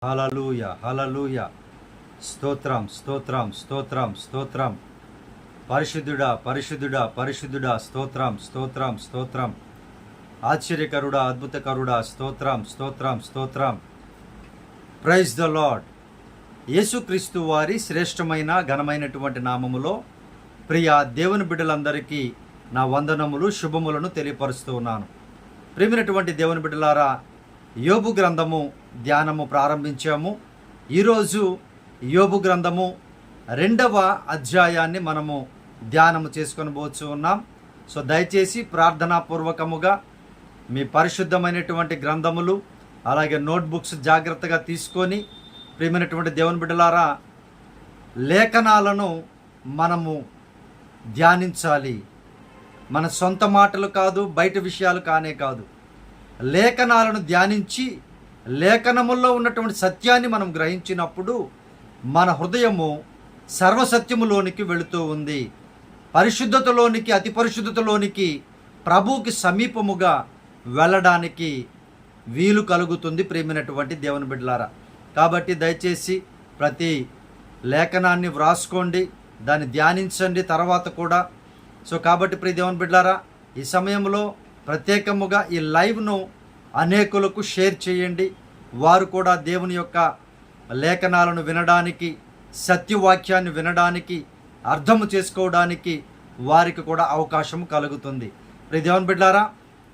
హల్లెలూయ హల్లెలూయ. స్తోత్రం స్తోత్రం స్తోత్రం స్తోత్రం. పరిశుద్ధుడా పరిశుద్ధుడా పరిశుద్ధుడా. స్తోత్రం స్తోత్రం స్తోత్రం. ఆశ్చర్యకరుడా అద్భుతకరుడా. స్తోత్రం స్తోత్రం స్తోత్రం. Praise the Lord. యేసుక్రీస్తు వారి శ్రేష్టమైన ఘనమైనటువంటి నామములో ప్రియ దేవుని బిడ్డలందరికీ నా వందనములు శుభములను తెలియపరుస్తూ ఉన్నాను. ప్రియమైనటువంటి దేవుని బిడ్డలారా, యోబు గ్రంథము ధ్యానము ప్రారంభించాము. ఈరోజు యోబు గ్రంథము 2వ అధ్యాయాన్ని మనము ధ్యానము చేసుకొని పోతూ ఉన్నాం. సో దయచేసి ప్రార్థనాపూర్వకముగా మీ పరిశుద్ధమైనటువంటి గ్రంథములు అలాగే నోట్బుక్స్ జాగ్రత్తగా తీసుకొని, ప్రియమైనటువంటి దేవుని బిడ్డలారా, లేఖనాలను మనము ధ్యానించాలి. మన సొంత మాటలు కాదు, బయట విషయాలు కానే కాదు. లేఖనాలను ధ్యానించి లేఖనముల్లో ఉన్నటువంటి సత్యాన్ని మనం గ్రహించినప్పుడు మన హృదయము సర్వసత్యములోనికి వెళుతూ ఉంది. పరిశుద్ధతలోనికి, అతి పరిశుద్ధతలోనికి, ప్రభువుకి సమీపముగా వెళ్ళడానికి వీలు కలుగుతుంది. ప్రియమైనటువంటి దేవుని బిడ్డలారా, కాబట్టి దయచేసి ప్రతి లేఖనాన్ని వ్రాసుకోండి, దాన్ని ధ్యానించండి తర్వాత కూడా. సో కాబట్టి ప్రియ దేవుని బిడ్డలారా, ఈ సమయంలో ప్రత్యేకముగా ఈ లైవ్ను అనేకులకు షేర్ చేయండి. వారు కూడా దేవుని యొక్క లేఖనాలను వినడానికి, సత్యవాక్యాన్ని వినడానికి, అర్థము చేసుకోవడానికి వారికి కూడా అవకాశం కలుగుతుంది. ప్రియ దేవుని బిడ్డలారా,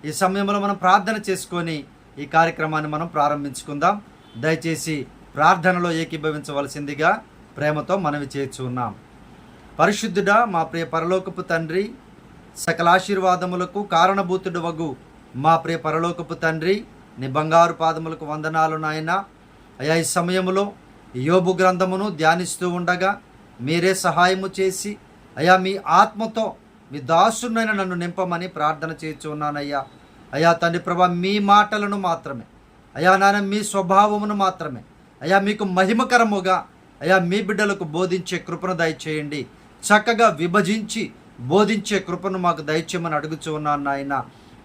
ఈ సమయంలో మనం ప్రార్థన చేసుకొని ఈ కార్యక్రమాన్ని మనం ప్రారంభించుకుందాం. దయచేసి ప్రార్థనలో ఏకీభవించవలసిందిగా ప్రేమతో మనవి చేస్తున్నాం. పరిశుద్ధుడా, మా ప్రియ పరలోకపు తండ్రి, సకల ఆశీర్వాదములకు కారణభూతుడు వగు మా ప్రియ పరలోకపు తండ్రి, నీ బంగారు పాదములకు వందనాలు నాయనా. అయా, ఈ సమయంలో యోబు గ్రంథమును ధ్యానిస్తూ ఉండగా మీరే సహాయము చేసి అయా మీ ఆత్మతో మీ దాసునైన నన్ను నింపమని ప్రార్థన చేస్తున్నానయ్యా. అయా తండ్రి ప్రభా, మీ మాటలను మాత్రమే అయా నాయన, మీ స్వభావమును మాత్రమే అయా మీకు మహిమకరముగా అయా మీ బిడ్డలకు బోధించే కృపను దయచేయండి. చక్కగా విభజించి బోధించే కృపను మాకు దయచేయమని అడుగుచూ ఉన్నాను నాయన.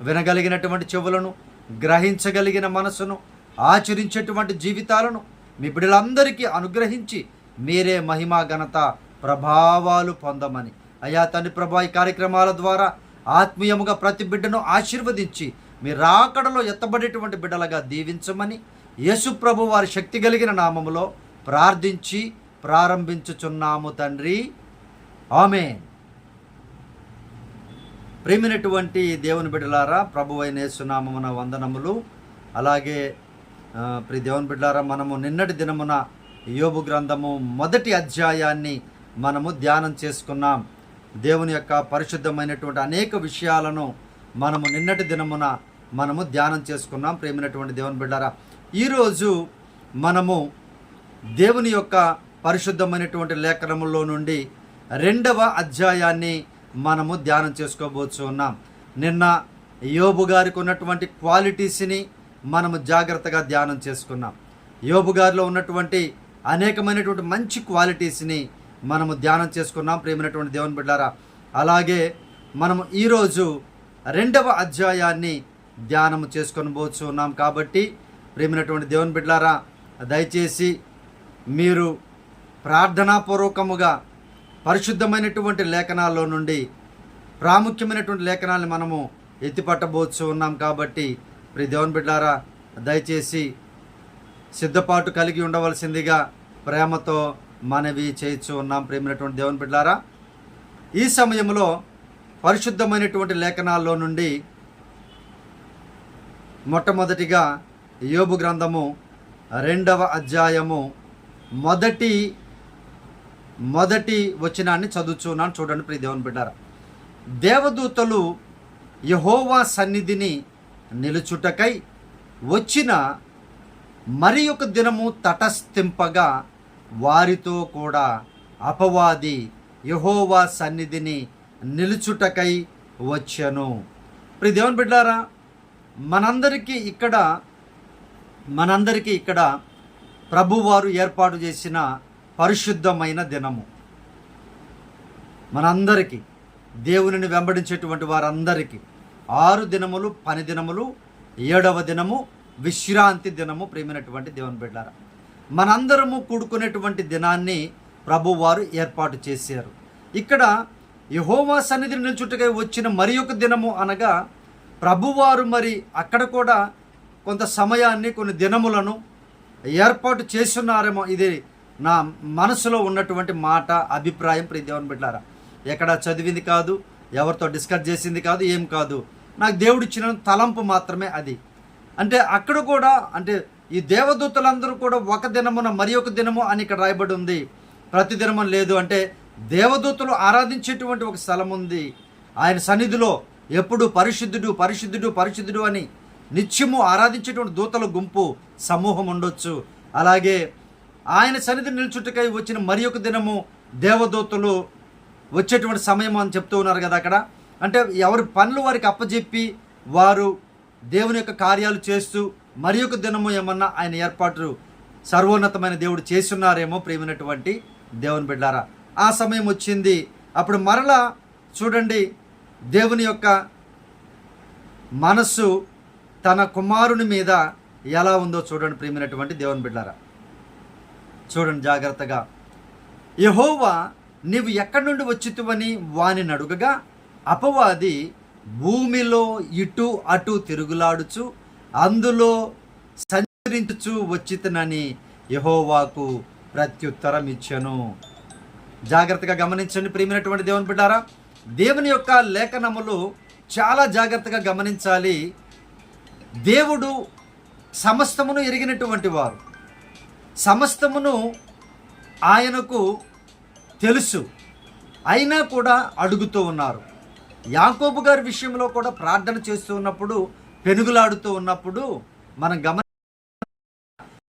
వినగలిగినటువంటి చెవులను, గ్రహించగలిగిన మనసును, ఆచరించేటువంటి జీవితాలను మీ బిడ్డలందరికీ అనుగ్రహించి మీరే మహిమా ఘనత ప్రభావాలు పొందమని అయా తండ్రి ప్రభా, ఈ కార్యక్రమాల ద్వారా ఆత్మీయముగా ప్రతి బిడ్డను ఆశీర్వదించి మీ రాకడలో ఎత్తబడేటువంటి బిడ్డలుగా దీవించమని యేసు ప్రభు వారి శక్తి కలిగిన నామములో ప్రార్థించి ప్రారంభించుచున్నాము తండ్రి, ఆమేన్. ప్రేమైనటువంటి దేవుని బిడ్డలారా, ప్రభు అయిన యేసు నామమున వందనములు. అలాగే ప్రియ దేవుని బిడ్డలారా, మనము నిన్నటి దినమున యోబు గ్రంథము 1వ అధ్యాయాన్ని మనము ధ్యానం చేసుకున్నాం. దేవుని యొక్క పరిశుద్ధమైనటువంటి అనేక విషయాలను మనము నిన్నటి దినమున మనము ధ్యానం చేసుకున్నాం. ప్రేమైనటువంటి దేవుని బిడ్డలారా, ఈరోజు మనము దేవుని యొక్క పరిశుద్ధమైనటువంటి లేఖనములో నుండి 2వ అధ్యాయాన్ని మనము ధ్యానం చేసుకోబోతు ఉన్నాం. నిన్న యోబు గారికి ఉన్నటువంటి క్వాలిటీస్ని మనము జాగ్రత్తగా ధ్యానం చేసుకున్నాం. యోబు గారిలో ఉన్నటువంటి అనేకమైనటువంటి మంచి క్వాలిటీస్ని మనము ధ్యానం చేసుకున్నాం. ప్రియమైనటువంటి దేవుని బిడ్డలారా, అలాగే మనము ఈరోజు 2వ అధ్యాయాన్ని ధ్యానం చేసుకొని పోతూ ఉన్నాం. కాబట్టి ప్రియమైనటువంటి దేవుని బిడ్డలారా, దయచేసి మీరు ప్రార్థనాపూర్వకముగా పరిశుద్ధమైనటువంటి లేఖనాల్లో నుండి ప్రాముఖ్యమైనటువంటి లేఖనాలను మనము ఎత్తిపట్టబోతూ ఉన్నాం. కాబట్టి ప్రియ దేవుని బిడ్డలారా, దయచేసి సిద్ధపాటు కలిగి ఉండవలసిందిగా ప్రేమతో మనవి చేయించు ఉన్నాం. ప్రేమైనటువంటి దేవుని బిడ్డలారా, ఈ సమయంలో పరిశుద్ధమైనటువంటి లేఖనాల్లో నుండి మొట్టమొదటిగా యోబు గ్రంథము 2వ అధ్యాయము మొదటి వచనాన్ని చదువుచున్నాను. చూడండి ప్రియ దేవుని బిడ్డలారా. దేవదూతలు యెహోవా సన్నిధిని నిలుచుటకై వచ్చిన మరి ఒక దినము తటస్థింపగా వారితో కూడా అపవాది యెహోవా సన్నిధిని నిలుచుటకై వచ్చెను. ప్రియ దేవుని బిడ్డలారా, మనందరికీ ఇక్కడ ప్రభువారు ఏర్పాటు చేసిన పరిశుద్ధమైన దినము. మనందరికీ, దేవునిని వెంబడించేటువంటి వారందరికీ 6 దినములు పని దినములు, 7వ దినము విశ్రాంతి దినము. ప్రియమైనటువంటి దేవుని బిడ్డలారా, మనందరము కూడుకునేటువంటి దినాన్ని ప్రభువారు ఏర్పాటు చేశారు. ఇక్కడ యెహోవా సన్నిధిని నిల్చుటకై వచ్చిన మరి ఒక దినము అనగా ప్రభువారు మరి అక్కడ కూడా కొంత సమయాన్ని, కొన్ని దినములను ఏర్పాటు చేస్తున్నారేమో. ఇది నా మనసులో ఉన్నటువంటి మాట, అభిప్రాయం. ప్రియ దేవుని బిడ్డలారా, ఎక్కడ చదివింది కాదు, ఎవరితో డిస్కస్ చేసింది కాదు, ఏం కాదు, నాకు దేవుడిచ్చిన తలంపు మాత్రమే అది. అంటే అక్కడ కూడా అంటే ఈ దేవదూతలందరూ కూడా ఒక దినమున మరి ఒక దినము అని ఇక్కడ రాయబడి ఉంది. ప్రతి దినము లేదు. అంటే దేవదూతలు ఆరాధించేటువంటి ఒక స్థలం ఉంది. ఆయన సన్నిధిలో ఎప్పుడు పరిశుద్ధుడు పరిశుద్ధుడు పరిశుద్ధుడు అని నిత్యము ఆరాధించేటువంటి దూతల గుంపు సమూహం ఉండొచ్చు. అలాగే ఆయన సన్నిధి నిల్చుటకై వచ్చిన మరి ఒక దినము దేవదూతలు వచ్చేటువంటి సమయం అని చెప్తూ ఉన్నారు కదా అక్కడ. అంటే ఎవరి పనులు వారికి అప్పజెప్పి వారు దేవుని యొక్క కార్యాలు చేస్తూ మరి ఒక దినము ఏమన్నా ఆయన ఏర్పాటు సర్వోన్నతమైన దేవుడు చేస్తున్నారేమో. ప్రియమైనటువంటి దేవుని బిడ్డారా, ఆ సమయం వచ్చింది. అప్పుడు మరలా చూడండి, దేవుని యొక్క మనస్సు తన కుమారుని మీద ఎలా ఉందో చూడండి. ప్రియమైనటువంటి దేవుని బిడ్డారా, చూడండి జాగ్రత్తగా. యెహోవా నీవు ఎక్కడి నుండి వచ్చితువని వానిని అడుగగా అపవాది భూమిలో ఇటు అటు తిరుగులాడుచు అందులో సంచరించుచు వచ్చితనని యెహోవాకు ప్రత్యుత్తరం ఇచ్చెను. జాగ్రత్తగా గమనించండి ప్రియమైనటువంటి దేవుని బిడ్డారా, దేవుని యొక్క లేఖనములు చాలా జాగ్రత్తగా గమనించాలి. దేవుడు సమస్తమును ఎరిగినటువంటి వారు, సమస్తమును ఆయనకు తెలుసు, అయినా కూడా అడుగుతూ ఉన్నారు. యాకోబు గారి విషయంలో కూడా ప్రార్థన చేస్తూ ఉన్నప్పుడు, పెనుగులాడుతూ ఉన్నప్పుడు మనం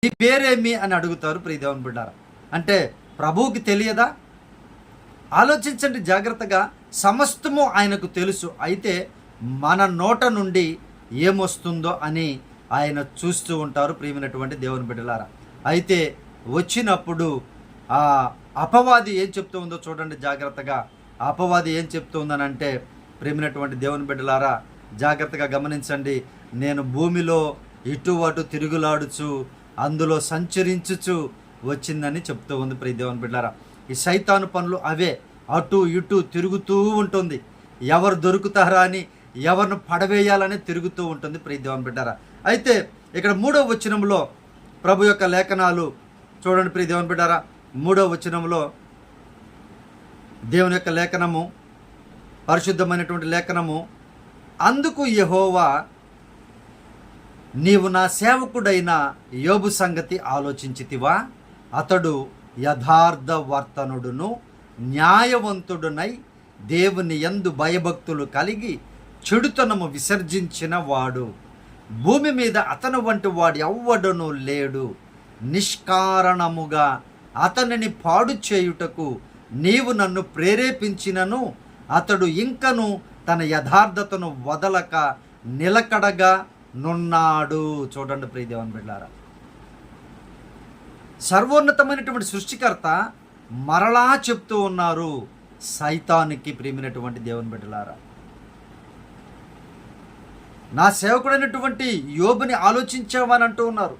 నీ పేరేమి అని అడుగుతారు. ప్రియ దేవుని బిడ్డారా, అంటే ప్రభువుకి తెలియదా? ఆలోచించండి జాగ్రత్తగా. సమస్తము ఆయనకు తెలుసు, అయితే మన నోట నుండి ఏమొస్తుందో అని ఆయన చూస్తూ ఉంటారు. ప్రియమైనటువంటి దేవుని బిడ్డలారా, అయితే వచ్చినప్పుడు ఆ అపవాది ఏం చెప్తూ ఉందో చూడండి జాగ్రత్తగా. అపవాది ఏం చెప్తూ ఉందనంటే, ప్రియమైనటువంటి దేవుని బిడ్డలారా జాగ్రత్తగా గమనించండి. నేను భూమిలో ఇటు అటు తిరుగులాడుచు అందులో సంచరించుచు వచ్చిందని చెప్తూ ఉంది. ప్రియ దేవుని బిడ్డలారా, ఈ సైతాను పనులు అవే, అటు ఇటు తిరుగుతూ ఉంటుంది. ఎవరు దొరుకుతారా అని, ఎవరిని పడవేయాలని తిరుగుతూ ఉంటుంది. ప్రియ దేవుని బిడ్డలారా, అయితే ఇక్కడ 3వ వచనంలో ప్రభు యొక్క లేఖనాలు చూడండి. ప్రియ దేవుని బిడ్డలారా, 3వ వచనంలో దేవుని యొక్క లేఖనము, పరిశుద్ధమైనటువంటి లేఖనము, అందుకు యెహోవా నీవు నా సేవకుడైన యోబు సంగతి ఆలోచించితివా? అతడు యథార్థ వర్తనుడును న్యాయవంతుడునై దేవుని యందు భయభక్తులు కలిగి చెడుతనము విసర్జించిన వాడు. భూమి మీద అతను వంటి వాడు ఎవ్వడునూ లేడు. నిష్కారణముగా అతనిని పాడు చేయుటకు నీవు నన్ను ప్రేరేపించినను అతడు ఇంకను తన యథార్థతను వదలక నిలకడగా నున్నాడు. చూడండి ప్రియ దేవుని బిడ్డలారా, సర్వోన్నతమైనటువంటి సృష్టికర్త మరలా చెప్తూ ఉన్నారు సైతానికి. ప్రియమైనటువంటి దేవుని బిడ్డలారా, నా సేవకుడైనటువంటి యోబుని ఆలోచించావని అంటూ ఉన్నారు.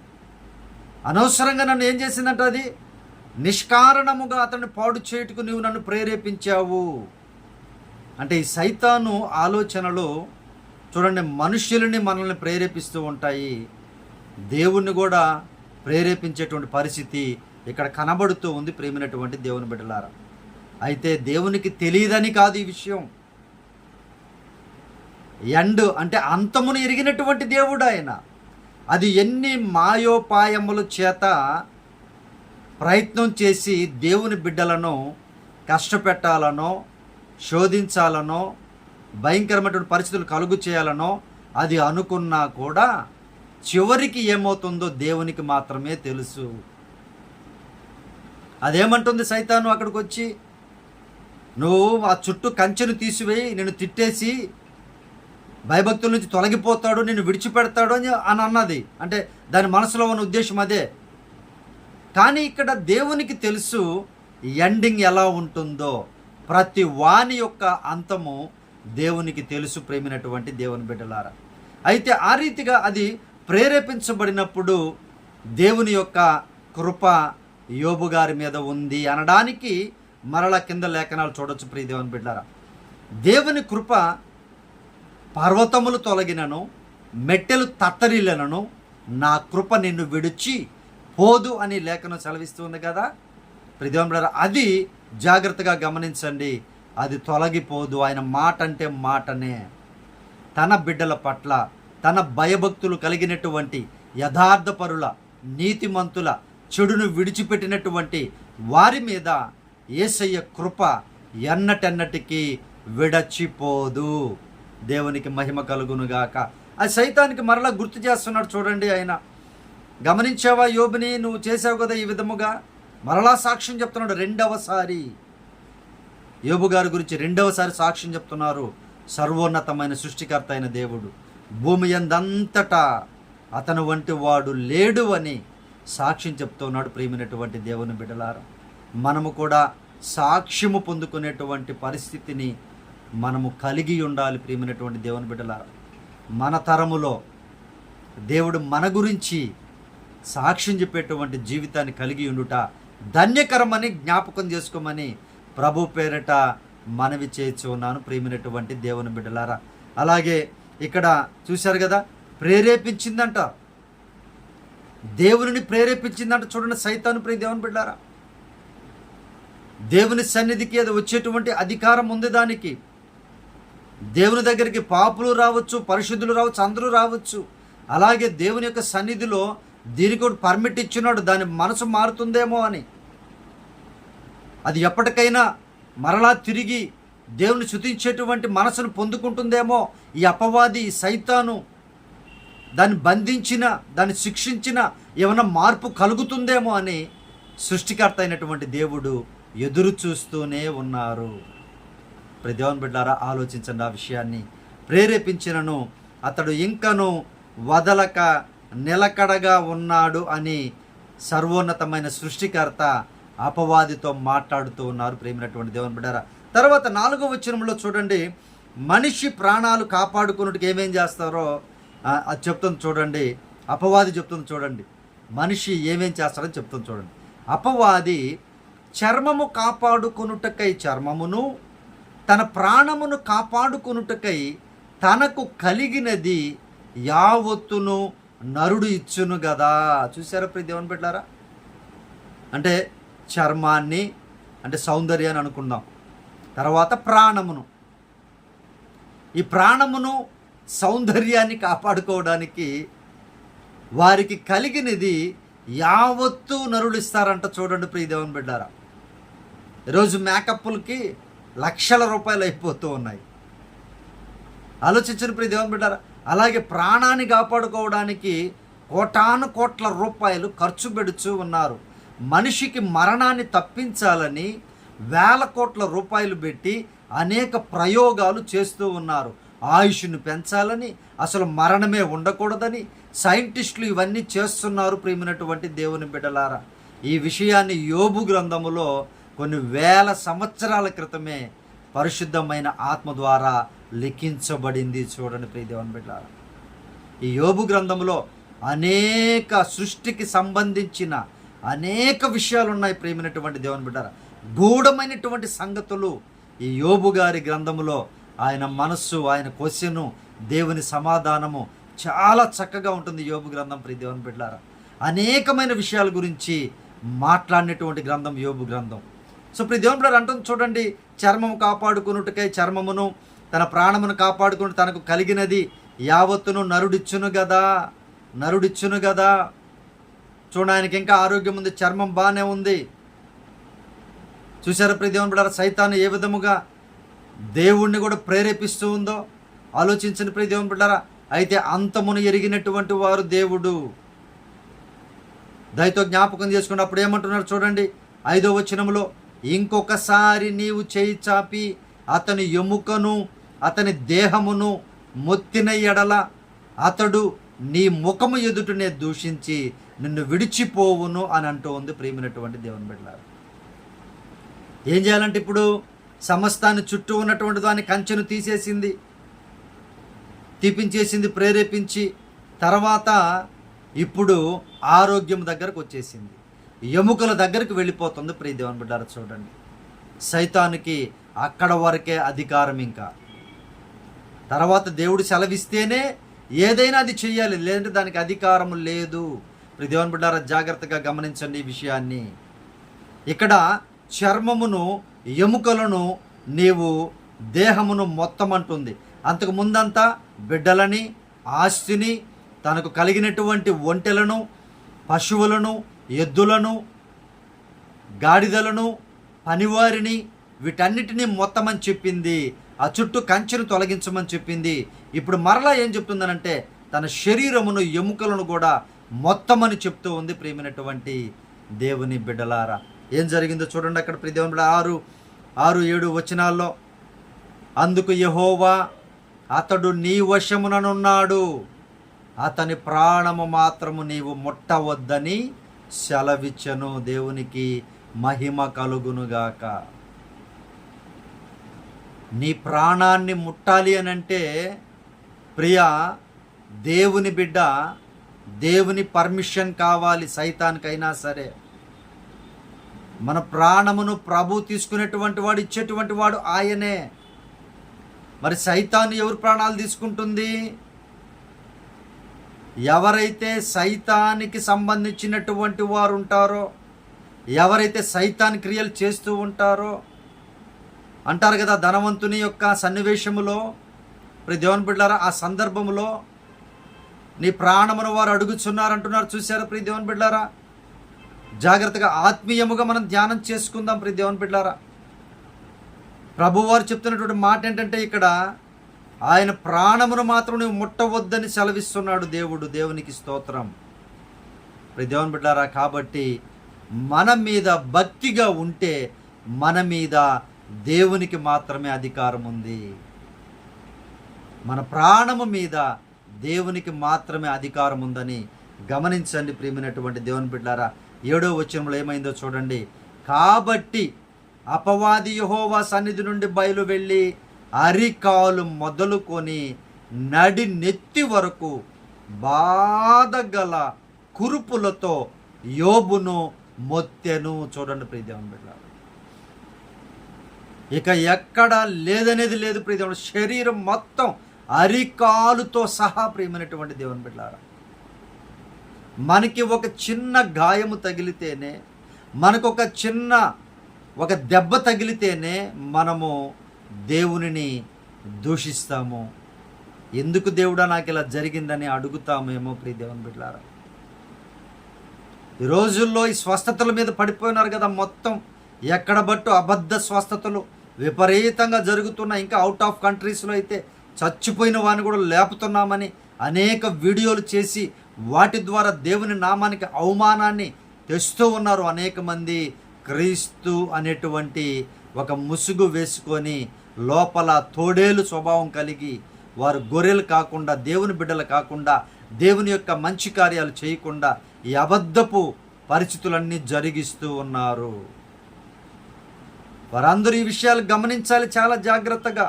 అనవసరంగా నన్ను ఏం చేసిందంట? అది నిష్కారణముగా అతన్ని పాడు చేయుటకు నీవు నన్ను ప్రేరేపించావు అంటే, ఈ సైతాను ఆలోచనలు చూడండి మనుష్యులని మనల్ని ప్రేరేపిస్తూ ఉంటాయి. దేవుణ్ణి కూడా ప్రేరేపించేటువంటి పరిస్థితి ఇక్కడ కనబడుతూ ఉంది. ప్రేమైనటువంటి దేవుని బిడ్డలారా, అయితే దేవునికి తెలియదని కాదు ఈ విషయం. ఎండ్ అంటే అంతమును ఎరిగినటువంటి దేవుడు ఆయన. అది ఎన్ని మాయోపాయముల చేత ప్రయత్నం చేసి దేవుని బిడ్డలను కష్టపెట్టాలనో, శోధించాలనో, భయంకరమైనటువంటి పరిస్థితులు కలుగు చేయాలనో అది అనుకున్నా కూడా చివరికి ఏమవుతుందో దేవునికి మాత్రమే తెలుసు. అదేమంటుంది సైతాను అక్కడికి వచ్చి, నువ్వు ఆ చుట్టూ కంచెను తీసివేయి, నిన్ను తిట్టేసి భయభక్తుల నుంచి తొలగిపోతాడు, నిన్ను విడిచిపెడతాడు అని అన్నది. అంటే దాని మనసులో ఉన్న ఉద్దేశం అదే. కానీ ఇక్కడ దేవునికి తెలుసు ఎండింగ్ ఎలా ఉంటుందో. ప్రతి వాని యొక్క అంతము దేవునికి తెలుసు. ప్రేమైనటువంటి దేవుని బిడ్డలారా, అయితే ఆ రీతిగా అది ప్రేరేపించబడినప్పుడు దేవుని యొక్క కృప యోబు గారి మీద ఉంది అనడానికి మరలా కింద లేఖనాలు చూడొచ్చు ప్రియ దేవుని బిడ్డారా. దేవుని కృప పర్వతములు తొలగినను మెట్టెలు తత్తరిల్లనను నా కృప నిన్ను విడిచి పోదు అని లేఖనం సెలవిస్తుంది కదా ప్రియ దేవుని బిడ్డారా. అది జాగ్రత్తగా గమనించండి, అది తొలగిపోదు. ఆయన మాట అంటే మాటనే. తన బిడ్డల పట్ల తన భయభక్తులు కలిగినటువంటి యథార్థపరుల నీతిమంతుల చెడును విడిచిపెట్టినటువంటి వారి మీద యేసయ్య కృప ఎన్నటెన్నటికీ విడచిపోదు. దేవునికి మహిమ కలుగునుగాక. ఆ సైతానికి మరలా గుర్తు చేస్తున్నాడు చూడండి. ఆయన గమనించావా యోబుని, నువ్వు చేసావు కదా ఈ విధముగా. మరలా సాక్ష్యం చెప్తున్నాడు రెండవసారి. యోబు గారి గురించి రెండవసారి సాక్ష్యం చెప్తున్నారు. సర్వోన్నతమైన సృష్టికర్త అయిన దేవుడు, భూమి యందంతటా అతను వంటి వాడు లేడు అని సాక్ష్యం చెప్తున్నాడు. ప్రియమైనటువంటి దేవుని బిడ్డలారా, మనము కూడా సాక్ష్యము పొందుకునేటువంటి పరిస్థితిని మనము కలిగి ఉండాలి. ప్రియమైనటువంటి దేవుని బిడ్డలారా, మన తరములో దేవుడు మన గురించి సాక్ష్యం చెప్పేటువంటి జీవితాన్ని కలిగి ఉండుట ధన్యకరమని జ్ఞాపకం చేసుకోమని ప్రభు పేరిట మనవి చేయించి ఉన్నాను. ప్రియమైనటువంటి దేవుని బిడ్డలారా, అలాగే ఇక్కడ చూశారు కదా, ప్రేరేపించిందంట, దేవుని ప్రేరేపించిందంట. చూడండి, సైతాను ప్రియ దేవుని బిడ్డలారా, దేవుని సన్నిధికి అది వచ్చేటువంటి అధికారం ఉంది దానికి. దేవుని దగ్గరికి పాపులు రావచ్చు, పరిశుద్ధులు రావచ్చు, అందరూ రావచ్చు. అలాగే దేవుని యొక్క సన్నిధిలో దీనికి కూడా పర్మిట్ ఇచ్చినాడు, దాని మనసు మారుతుందేమో అని. అది ఎప్పటికైనా మరలా తిరిగి దేవుని స్తుతించేటువంటి మనసును పొందుకుంటుందేమో. ఈ అపవాది, ఈ సైతాను దాన్ని బంధించిన, దాన్ని శిక్షించిన ఏమైనా మార్పు కలుగుతుందేమో అని సృష్టికర్త అయినటువంటి దేవుడు ఎదురు చూస్తూనే ఉన్నారు. దేవుని బిడ్డారా, ఆలోచించండి ఆ విషయాన్ని. ప్రేరేపించినను అతడు ఇంకను వదలక నిలకడగా ఉన్నాడు అని సర్వోన్నతమైన సృష్టికర్త అపవాదితో మాట్లాడుతూ ఉన్నారు. ప్రేమైనటువంటి దేవుని బిడ్డారా, తర్వాత 4వ వచనంలో చూడండి, మనిషి ప్రాణాలు కాపాడుకున్నట్టుకు ఏమేం చేస్తారో అది చెప్తుంది చూడండి. అపవాది చెప్తుంది చూడండి, మనిషి ఏమేం చేస్తారని చెప్తుంది చూడండి. అపవాది చర్మము కాపాడుకొనుటకై చర్మమును, తన ప్రాణమును కాపాడుకొనుటకై తనకు కలిగినది యావత్తును నరుడు ఇచ్చును కదా. చూసారా ప్రియ దేవుని బిడ్డలారా, అంటే చర్మాన్ని అంటే సౌందర్యాన్ని అనుకుందాం, తర్వాత ప్రాణమును. ఈ ప్రాణమును సౌందర్యాన్ని కాపాడుకోవడానికి వారికి కలిగినది యావత్తు నరులు ఇస్తారంట. చూడండి ప్రియ దేవుని బిడ్డారా, ఈరోజు మేకప్లకి లక్షల రూపాయలు అయిపోతూ ఉన్నాయి. ఆలోచించిన ప్రియ దేవుని బిడ్డారా, అలాగే ప్రాణాన్ని కాపాడుకోవడానికి కోటాను కోట్ల రూపాయలు ఖర్చు పెడుతూ ఉన్నారు. మనిషికి మరణాన్ని తప్పించాలని వేల కోట్ల రూపాయలు పెట్టి అనేక ప్రయోగాలు చేస్తూ ఉన్నారు. ఆయుష్ను పెంచాలని, అసలు మరణమే ఉండకూడదని సైంటిస్టులు ఇవన్నీ చేస్తున్నారు. ప్రియమైనటువంటి దేవుని బిడ్డలారా, ఈ విషయాన్ని యోబు గ్రంథములో కొన్ని వేల సంవత్సరాల క్రితమే పరిశుద్ధమైన ఆత్మ ద్వారా లిఖించబడింది. చూడండి ప్రియ దేవుని బిడ్డలారా, ఈ యోబు గ్రంథంలో అనేక సృష్టికి సంబంధించిన అనేక విషయాలు ఉన్నాయి. ప్రియమైనటువంటి దేవుని బిడ్డలారా, గూఢమైనటువంటి సంగతులు ఈ యోబు గారి గ్రంథములో, ఆయన మనస్సు, ఆయన క్వశ్చను, దేవుని సమాధానము చాలా చక్కగా ఉంటుంది యోబు గ్రంథం. ప్రియ దేవుని బిడ్డలారా, అనేకమైన విషయాల గురించి మాట్లాడినటువంటి గ్రంథం యోబు గ్రంథం. సో ప్రియ దేవుని బిడ్డలారా, అంటుంది చూడండి, చర్మము కాపాడుకున్నట్టుకై చర్మమును, తన ప్రాణమును కాపాడుకుని తనకు కలిగినది యావత్తును నరుడిచ్చును కదా, నరుడిచ్చును కదా. చూడండి, ఆయనకి ఇంకా ఆరోగ్యం ఉంది, చర్మం బాగానే ఉంది. చూసారా ప్రియ దేవుని బిడ్డలారా, సైతాను ఏ విధముగా దేవుణ్ణి కూడా ప్రేరేపిస్తూ ఉందో ఆలోచించిన ప్రియ దేవుని బిడ్డలారా. అయితే అంతమును ఎరిగినటువంటి వారు దేవుడు. దయతో జ్ఞాపకం చేసుకుని అప్పుడు ఏమంటున్నారు చూడండి, 5వ వచనంలో, ఇంకొకసారి నీవు చేయి చాపి అతని ఎముకను అతని దేహమును మొత్తిన ఎడల అతడు నీ ముఖము ఎదుటనే దూషించి నిన్ను విడిచిపోవును అని అంటూ ఉంది. ప్రియమైనటువంటి దేవుని బిడ్డలారా, ఏం చేయాలంటే ఇప్పుడు సమస్తాన్ని చుట్టూ ఉన్నటువంటి దాని కంచెను తీసేసింది, తీపించేసింది ప్రేరేపించి. తర్వాత ఇప్పుడు ఆరోగ్యం దగ్గరకు వచ్చేసింది. ఎముకల దగ్గరికి వెళ్ళిపోతుంది. ప్రియ దేవుని బిడ్డారా, చూడండి, సైతానికి అక్కడ వరకే అధికారం. ఇంకా తర్వాత దేవుడు సెలవిస్తేనే ఏదైనా అది చెయ్యాలి, లేదంటే దానికి అధికారం లేదు. ప్రియ దేవుని బిడ్డారా, జాగ్రత్తగా గమనించండి ఈ విషయాన్ని. ఇక్కడ చర్మమును, ఎముకలను, నీవు దేహమును మొత్తం అంటుంది. అంతకు ముందంతా బిడ్డలని, ఆస్తిని, తనకు కలిగినటువంటి ఒంటెలను, పశువులను, ఎద్దులను, గాడిదలను, పనివారిని, వీటన్నిటినీ మొత్తం అని చెప్పింది. ఆ చుట్టూ కంచెను తొలగించమని చెప్పింది. ఇప్పుడు మరలా ఏం చెప్తుందనంటే తన శరీరమును, ఎముకలను కూడా మొత్తం అని చెప్తూ ఉంది. ప్రియమైనటువంటి దేవుని బిడ్డలారా, ఏం జరిగిందో చూడండి. అక్కడ ప్రియ దేవుని బిడ్డ 6-7 వచనాల్లో, అందుకు యెహోవా, అతడు నీ వశముననున్నాడు, అతని ప్రాణము మాత్రము నీవు ముట్టవద్దని సెలవిచ్చెను. దేవునికి మహిమ కలుగునుగాక. నీ ప్రాణాన్ని ముట్టాలి అని అంటే ప్రియ దేవుని బిడ్డ, దేవుని పర్మిషన్ కావాలి. సైతానికైనా సరే మన ప్రాణమును ప్రభు తీసుకునేటువంటి వాడు, ఇచ్చేటువంటి వాడు ఆయనే. మరి సైతాను ఎవరు ప్రాణాలు తీసుకుంటుంది? ఎవరైతే సైతానికి సంబంధించినటువంటి వారు ఉంటారో, ఎవరైతే సైతాన్ క్రియలు చేస్తూ ఉంటారో. అంటారు కదా, ధనవంతుని యొక్క సన్నివేశములో, ప్రియ దేవుని బిడ్డలారా, ఆ సందర్భంలో నీ ప్రాణమును వారు అడుగుచున్నారంటున్నారు. చూసారా ప్రియ దేవుని బిడ్డలారా? జాగ్రత్తగా ఆత్మీయముగా మనం ధ్యానం చేసుకుందాం. ప్రియ దేవుని బిడ్డలారా, ప్రభువారు చెప్తున్నటువంటి మాట ఏంటంటే, ఇక్కడ ఆయన ప్రాణమును మాత్రం నువ్వు ముట్టవద్దని సెలవిస్తున్నాడు దేవుడు. దేవునికి స్తోత్రం. ప్రియ దేవుని బిడ్డలారా, కాబట్టి మన మీద భక్తిగా ఉంటే మన మీద దేవునికి మాత్రమే అధికారం ఉంది. మన ప్రాణము మీద దేవునికి మాత్రమే అధికారం ఉందని గమనించండి. ప్రియమైనటువంటి దేవుని బిడ్డలారా, 7వ వచనంలో ఏమైందో చూడండి. కాబట్టి అపవాది యెహోవా సన్నిధి నుండి బయలు వెళ్ళి అరికాలు మొదలుకొని నడి నెత్తి వరకు బాధగల కురుపులతో యోబును మొత్తెను. చూడండి ప్రియ దేవుని బిడ్డలారా, ఇక ఎక్కడ లేదనేది లేదు. ప్రియ దేవుని శరీరం మొత్తం అరికాలుతో సహా. ప్రియమైనటువంటి దేవుని బిడ్డలారా, మనకి ఒక చిన్న గాయము తగిలితేనే, మనకు ఒక దెబ్బ తగిలితేనే మనము దేవునిని దూషిస్తాము. ఎందుకు దేవుడా నాకు ఇలా జరిగిందని అడుగుతామేమో. ప్రియ దేవుని బిడ్డలారా, ఈ రోజుల్లో ఈ స్వస్థతల మీద పడిపోయినారు కదా మొత్తం. ఎక్కడ బట్టు అబద్ధ స్వస్థతలు విపరీతంగా జరుగుతున్నాయి. ఇంకా అవుట్ ఆఫ్ కంట్రీస్లో అయితే చచ్చిపోయిన వాడిని కూడా లేపుతున్నామని అనేక వీడియోలు చేసి వాటి ద్వారా దేవుని నామానికి అవమానాన్ని తెస్తూ ఉన్నారు. అనేక మంది క్రీస్తు అనేటువంటి ఒక ముసుగు వేసుకొని లోపల తోడేలు స్వభావం కలిగి వారు గొర్రెలు కాకుండా, దేవుని బిడ్డలు కాకుండా, దేవుని యొక్క మంచి కార్యాలు చేయకుండా ఈ అబద్ధపు పరిస్థితులన్నీ జరిగిస్తూ ఉన్నారు. వారందరూ ఈ విషయాలు గమనించాలి చాలా జాగ్రత్తగా.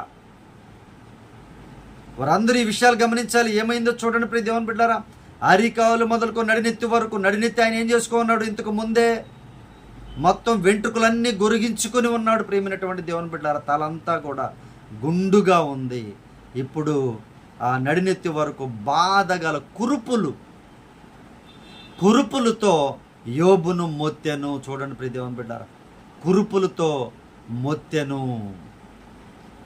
వారందరూ ఈ విషయాలు గమనించాలి. ఏమైందో చూడండి ప్రియ దేవుని బిడ్డలారా, అరికాలు మొదలుకొని నడినెత్తి వరకు. నడినెత్తి ఆయన ఏం చేసుకున్నాడు? ఇంతకు ముందే మొత్తం వెంట్రుకలన్నీ గొరిగించుకొని ఉన్నాడు. ప్రియమైనటువంటి దేవుని బిడ్డలారా, తలంతా కూడా గుండుగా ఉంది. ఇప్పుడు ఆ నడినెత్తి వరకు బాధగల కురుపులతో యోబును మొత్తెను. చూడండి ప్రియ దేవుని బిడ్డలారా, కురుపులతో మొత్తెను.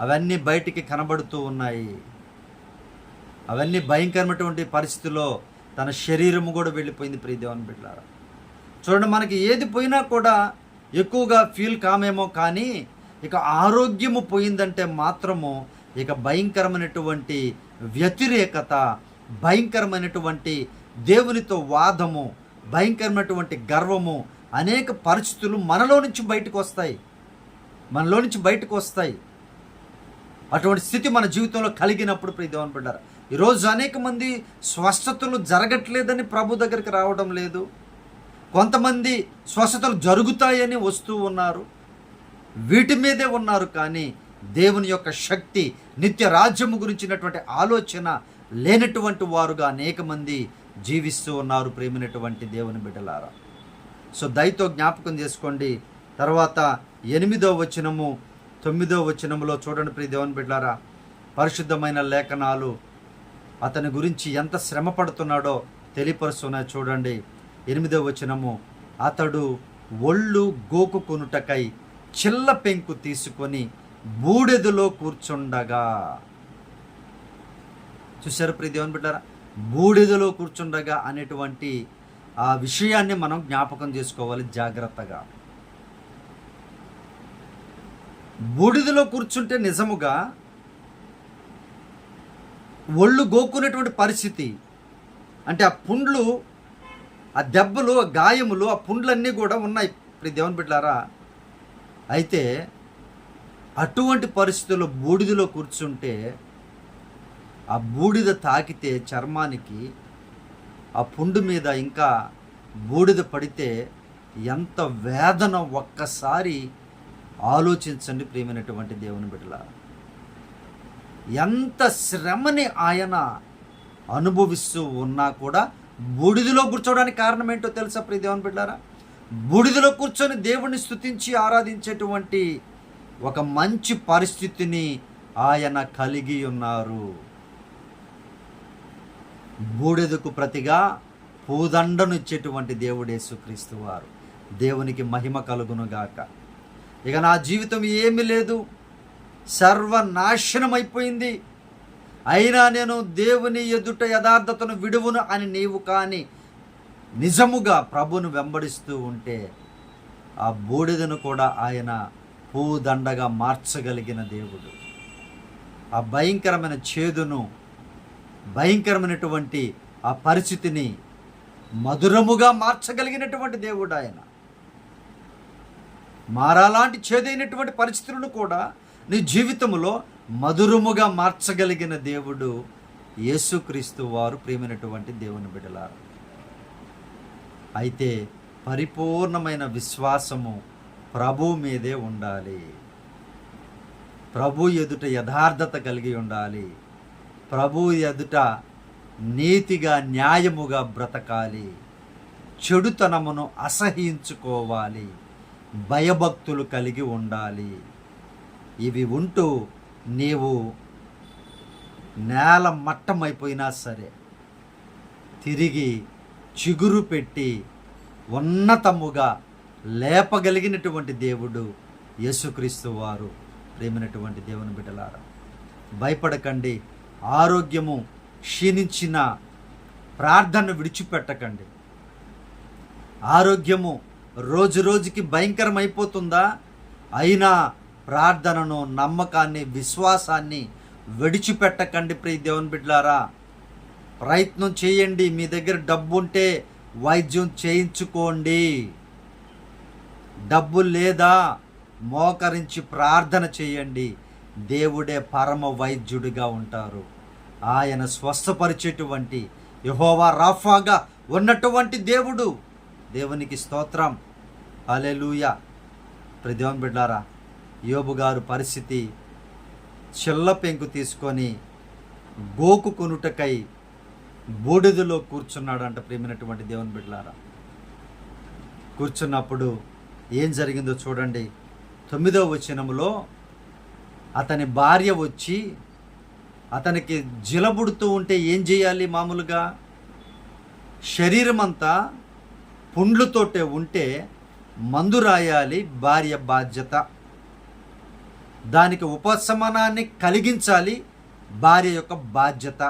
అవన్నీ బయటికి కనబడుతూ ఉన్నాయి. అవన్నీ భయంకరమైనటువంటి పరిస్థితుల్లో తన శరీరము కూడా వెళ్ళిపోయింది. ప్రియ దేవుని బిడ్డలారా, చూడండి, మనకి ఏది పోయినా కూడా ఎక్కువగా ఫీల్ కామేమో, కానీ ఇక ఆరోగ్యము పోయిందంటే మాత్రము ఇక భయంకరమైనటువంటి వ్యతిరేకత, భయంకరమైనటువంటి దేవునితో వాదము, భయంకరమైనటువంటి గర్వము, అనేక పరిస్థితులు మనలో నుంచి బయటకు వస్తాయి. అటువంటి స్థితి మన జీవితంలో కలిగినప్పుడు ప్రియ దేవుని బిడ్డలారా, ఈరోజు అనేక మంది స్వస్థతలు జరగట్లేదని ప్రభు దగ్గరికి రావడం లేదు. కొంతమంది స్వస్థతలు జరుగుతాయని వస్తూ ఉన్నారు, వీటి మీదే ఉన్నారు. కానీ దేవుని యొక్క శక్తి, నిత్య రాజ్యము గురించినటువంటి ఆలోచన లేనటువంటి వారుగా అనేక మంది జీవిస్తూ ఉన్నారు. ప్రేమైనటువంటి దేవుని బిడ్డలారా, సో దయతో జ్ఞాపకం చేసుకోండి. తర్వాత 8వ వచనము 9వ వచనములో చూడండి ప్రియ దేవుని బిడ్డలారా, పరిశుద్ధమైన లేఖనాలు అతని గురించి ఎంత శ్రమ పడుతున్నాడో తెలియపరుస్తున్నాయి. చూడండి 8వ వచనము, అతడు ఒళ్ళు గోకుకొనుటకై చిల్ల పెంకు తీసుకొని బూడిదలో కూర్చుండగా. చూశారు ప్రియ దేవుని బిడ్డలారా, బూడిదలో కూర్చుండగా అనేటువంటి ఆ విషయాన్ని మనం జ్ఞాపకం చేసుకోవాలి జాగ్రత్తగా. బూడిదలో కూర్చుంటే నిజముగా ఒళ్ళు గోక్కునేటువంటి పరిస్థితి. అంటే ఆ పుండ్లు, ఆ దెబ్బలు, ఆ గాయములు, ఆ పుండ్లన్నీ కూడా ఉన్నాయి ప్రియ దేవుని బిడ్డలారా. అయితే అటువంటి పరిస్థితుల్లో బూడిదలో కూర్చుంటే ఆ బూడిద తాకితే చర్మానికి, ఆ పుండు మీద ఇంకా బూడిద పడితే ఎంత వేదన ఒక్కసారి ఆలోచించండి ప్రియమైనటువంటి దేవుని బిడ్డలారా. ఎంత శ్రమని ఆయన అనుభవిస్తూ ఉన్నా కూడా బూడిదలో కూర్చోవడానికి కారణం ఏంటో తెలుసా ప్రియ దేవుని బిడ్డలారా? బూడిదలో కూర్చొని దేవుణ్ణి స్తుతించి ఆరాధించేటువంటి ఒక మంచి పరిస్థితిని ఆయన కలిగి ఉన్నారు. బూడిదకు ప్రతిగా పూదండను ఇచ్చేటువంటి దేవుడు యేసుక్రీస్తు వారు. దేవునికి మహిమ కలుగునుగాక. ఇక నా జీవితం ఏమీ లేదు, సర్వనాశనం అయిపోయింది, అయినా నేను దేవుని ఎదుట యథార్థతను విడువును అని నీవు కానీ నిజముగా ప్రభును వెంబడిస్తూ ఉంటే ఆ బూడిదను కూడా ఆయన పూదండగా మార్చగలిగిన దేవుడు. ఆ భయంకరమైన చేదును, భయంకరమైనటువంటి ఆ పరిస్థితిని మధురముగా మార్చగలిగినటువంటి దేవుడు ఆయన. మారాలాంటి చేదైనటువంటి పరిస్థితులను కూడా నీ జీవితంలో మధురముగా మార్చగలిగిన దేవుడు యేసుక్రీస్తు వారు. ప్రియమైనటువంటి దేవుని బిడ్డలారా, అయితే పరిపూర్ణమైన విశ్వాసము ప్రభు మీదే ఉండాలి. ప్రభు ఎదుట యథార్థత కలిగి ఉండాలి. ప్రభు ఎదుట నీతిగా, న్యాయముగా బ్రతకాలి. చెడుతనమును అసహించుకోవాలి. భయభక్తులు కలిగి ఉండాలి. ఇవి ఉంటూ నీవు నేల మట్టమైపోయినా సరే తిరిగి చిగురు పెట్టి ఉన్నతముగా లేపగలిగినటువంటి దేవుడు యేసుక్రీస్తు వారు. ప్రేమైనటువంటి దేవుని బిడ్డలారా, భయపడకండి. ఆరోగ్యము క్షీణించిన ప్రార్థన విడిచిపెట్టకండి. ఆరోగ్యము రోజు రోజుకి భయంకరమైపోతుందా? అయినా ప్రార్థనను, నమ్మకాన్ని, విశ్వాసాన్ని విడిచిపెట్టకండి ప్రియ దేవుని బిడ్డలారా. ప్రయత్నం చేయండి. మీ దగ్గర డబ్బు ఉంటే వైద్యం చేయించుకోండి. డబ్బు లేదా మోకరించి ప్రార్థన చేయండి. దేవుడే పరమ వైద్యుడిగా ఉంటారు. ఆయన స్వస్థపరిచేటువంటి యెహోవా రాఫాగా ఉన్నటువంటి దేవుడు. దేవునికి స్తోత్రం. హల్లెలూయా. ప్రియ దేవుని బిడ్డలారా, యోబు గారు పరిస్థితి చిల్ల పెంకు తీసుకొని గోకు కొనుటకై బూడిదలో కూర్చున్నాడంట. ప్రియమైనటువంటి దేవుని బిడ్డలారా, కూర్చున్నప్పుడు ఏం జరిగిందో చూడండి. 9వ వచనములో అతని భార్య వచ్చి అతనికి జిలబుడుతూ ఉంటే ఏం చేయాలి? మామూలుగా శరీరం అంతా పుండ్లతోటే ఉంటే మందు రాయాలి, భార్య బాధ్యత. దానికి ఉపశమనాన్ని కలిగించాలి, భార్య యొక్క బాధ్యత.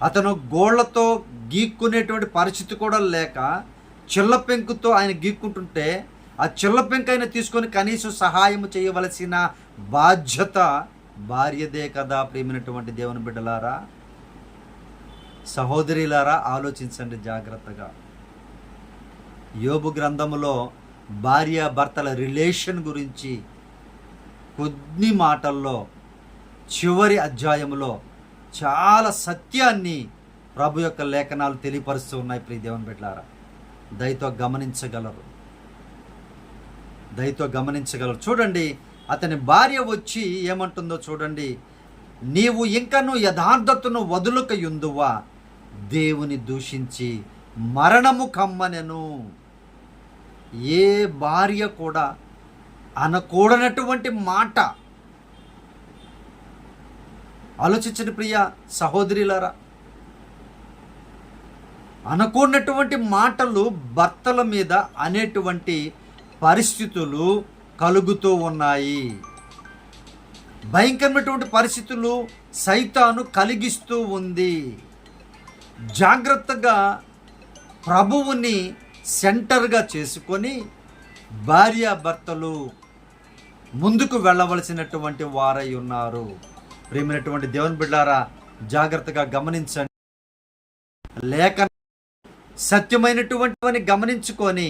అతను గోళ్లతో గీక్కునేటువంటి పరిస్థితి కూడా లేక చిల్ల పెంకుతో ఆయన గీక్కుంటుంటే ఆ చిల్ల పెంకైనా తీసుకొని కనీసం సహాయం చేయవలసిన బాధ్యత భార్యదే కదా. ప్రియమైనటువంటి దేవుని బిడ్డలారా, సహోదరిలారా, ఆలోచించండి జాగ్రత్తగా. యోబు గ్రంథములో భార్య భర్తల రిలేషన్ గురించి కొన్ని మాటల్లో చివరి అధ్యాయంలో చాలా సత్యాన్ని ప్రభు యొక్క లేఖనాలు తెలియపరుస్తూ ఉన్నాయి. ప్రియ దేవుని బిడ్డలారా, దయతో గమనించగలరు. చూడండి, అతని భార్య వచ్చి ఏమంటుందో చూడండి. నీవు ఇంకను యథార్థతను వదులుకయుందువా, దేవుని దూషించి మరణము కమ్మనెను. ఏ భార్య కూడా అనకూడనటువంటి మాట. ఆలోచించండి ప్రియ సహోదరులారా, అనకూడనటువంటి మాటలు భర్తల మీద అనేటువంటి పరిస్థితులు కలుగుతూ ఉన్నాయి. భయంకరమైనటువంటి పరిస్థితులు సైతాను కలిగిస్తూ ఉంది. జాగ్రత్తగా ప్రభువుని సెంటర్గా చేసుకొని భార్యాభర్తలు ముందుకు వెళ్ళవలసినటువంటి వారై ఉన్నారు. ప్రియమైనటువంటి దేవుని బిడ్డారా, జాగ్రత్తగా గమనించండి. లేఖన సత్యమైనటువంటి గమనించుకొని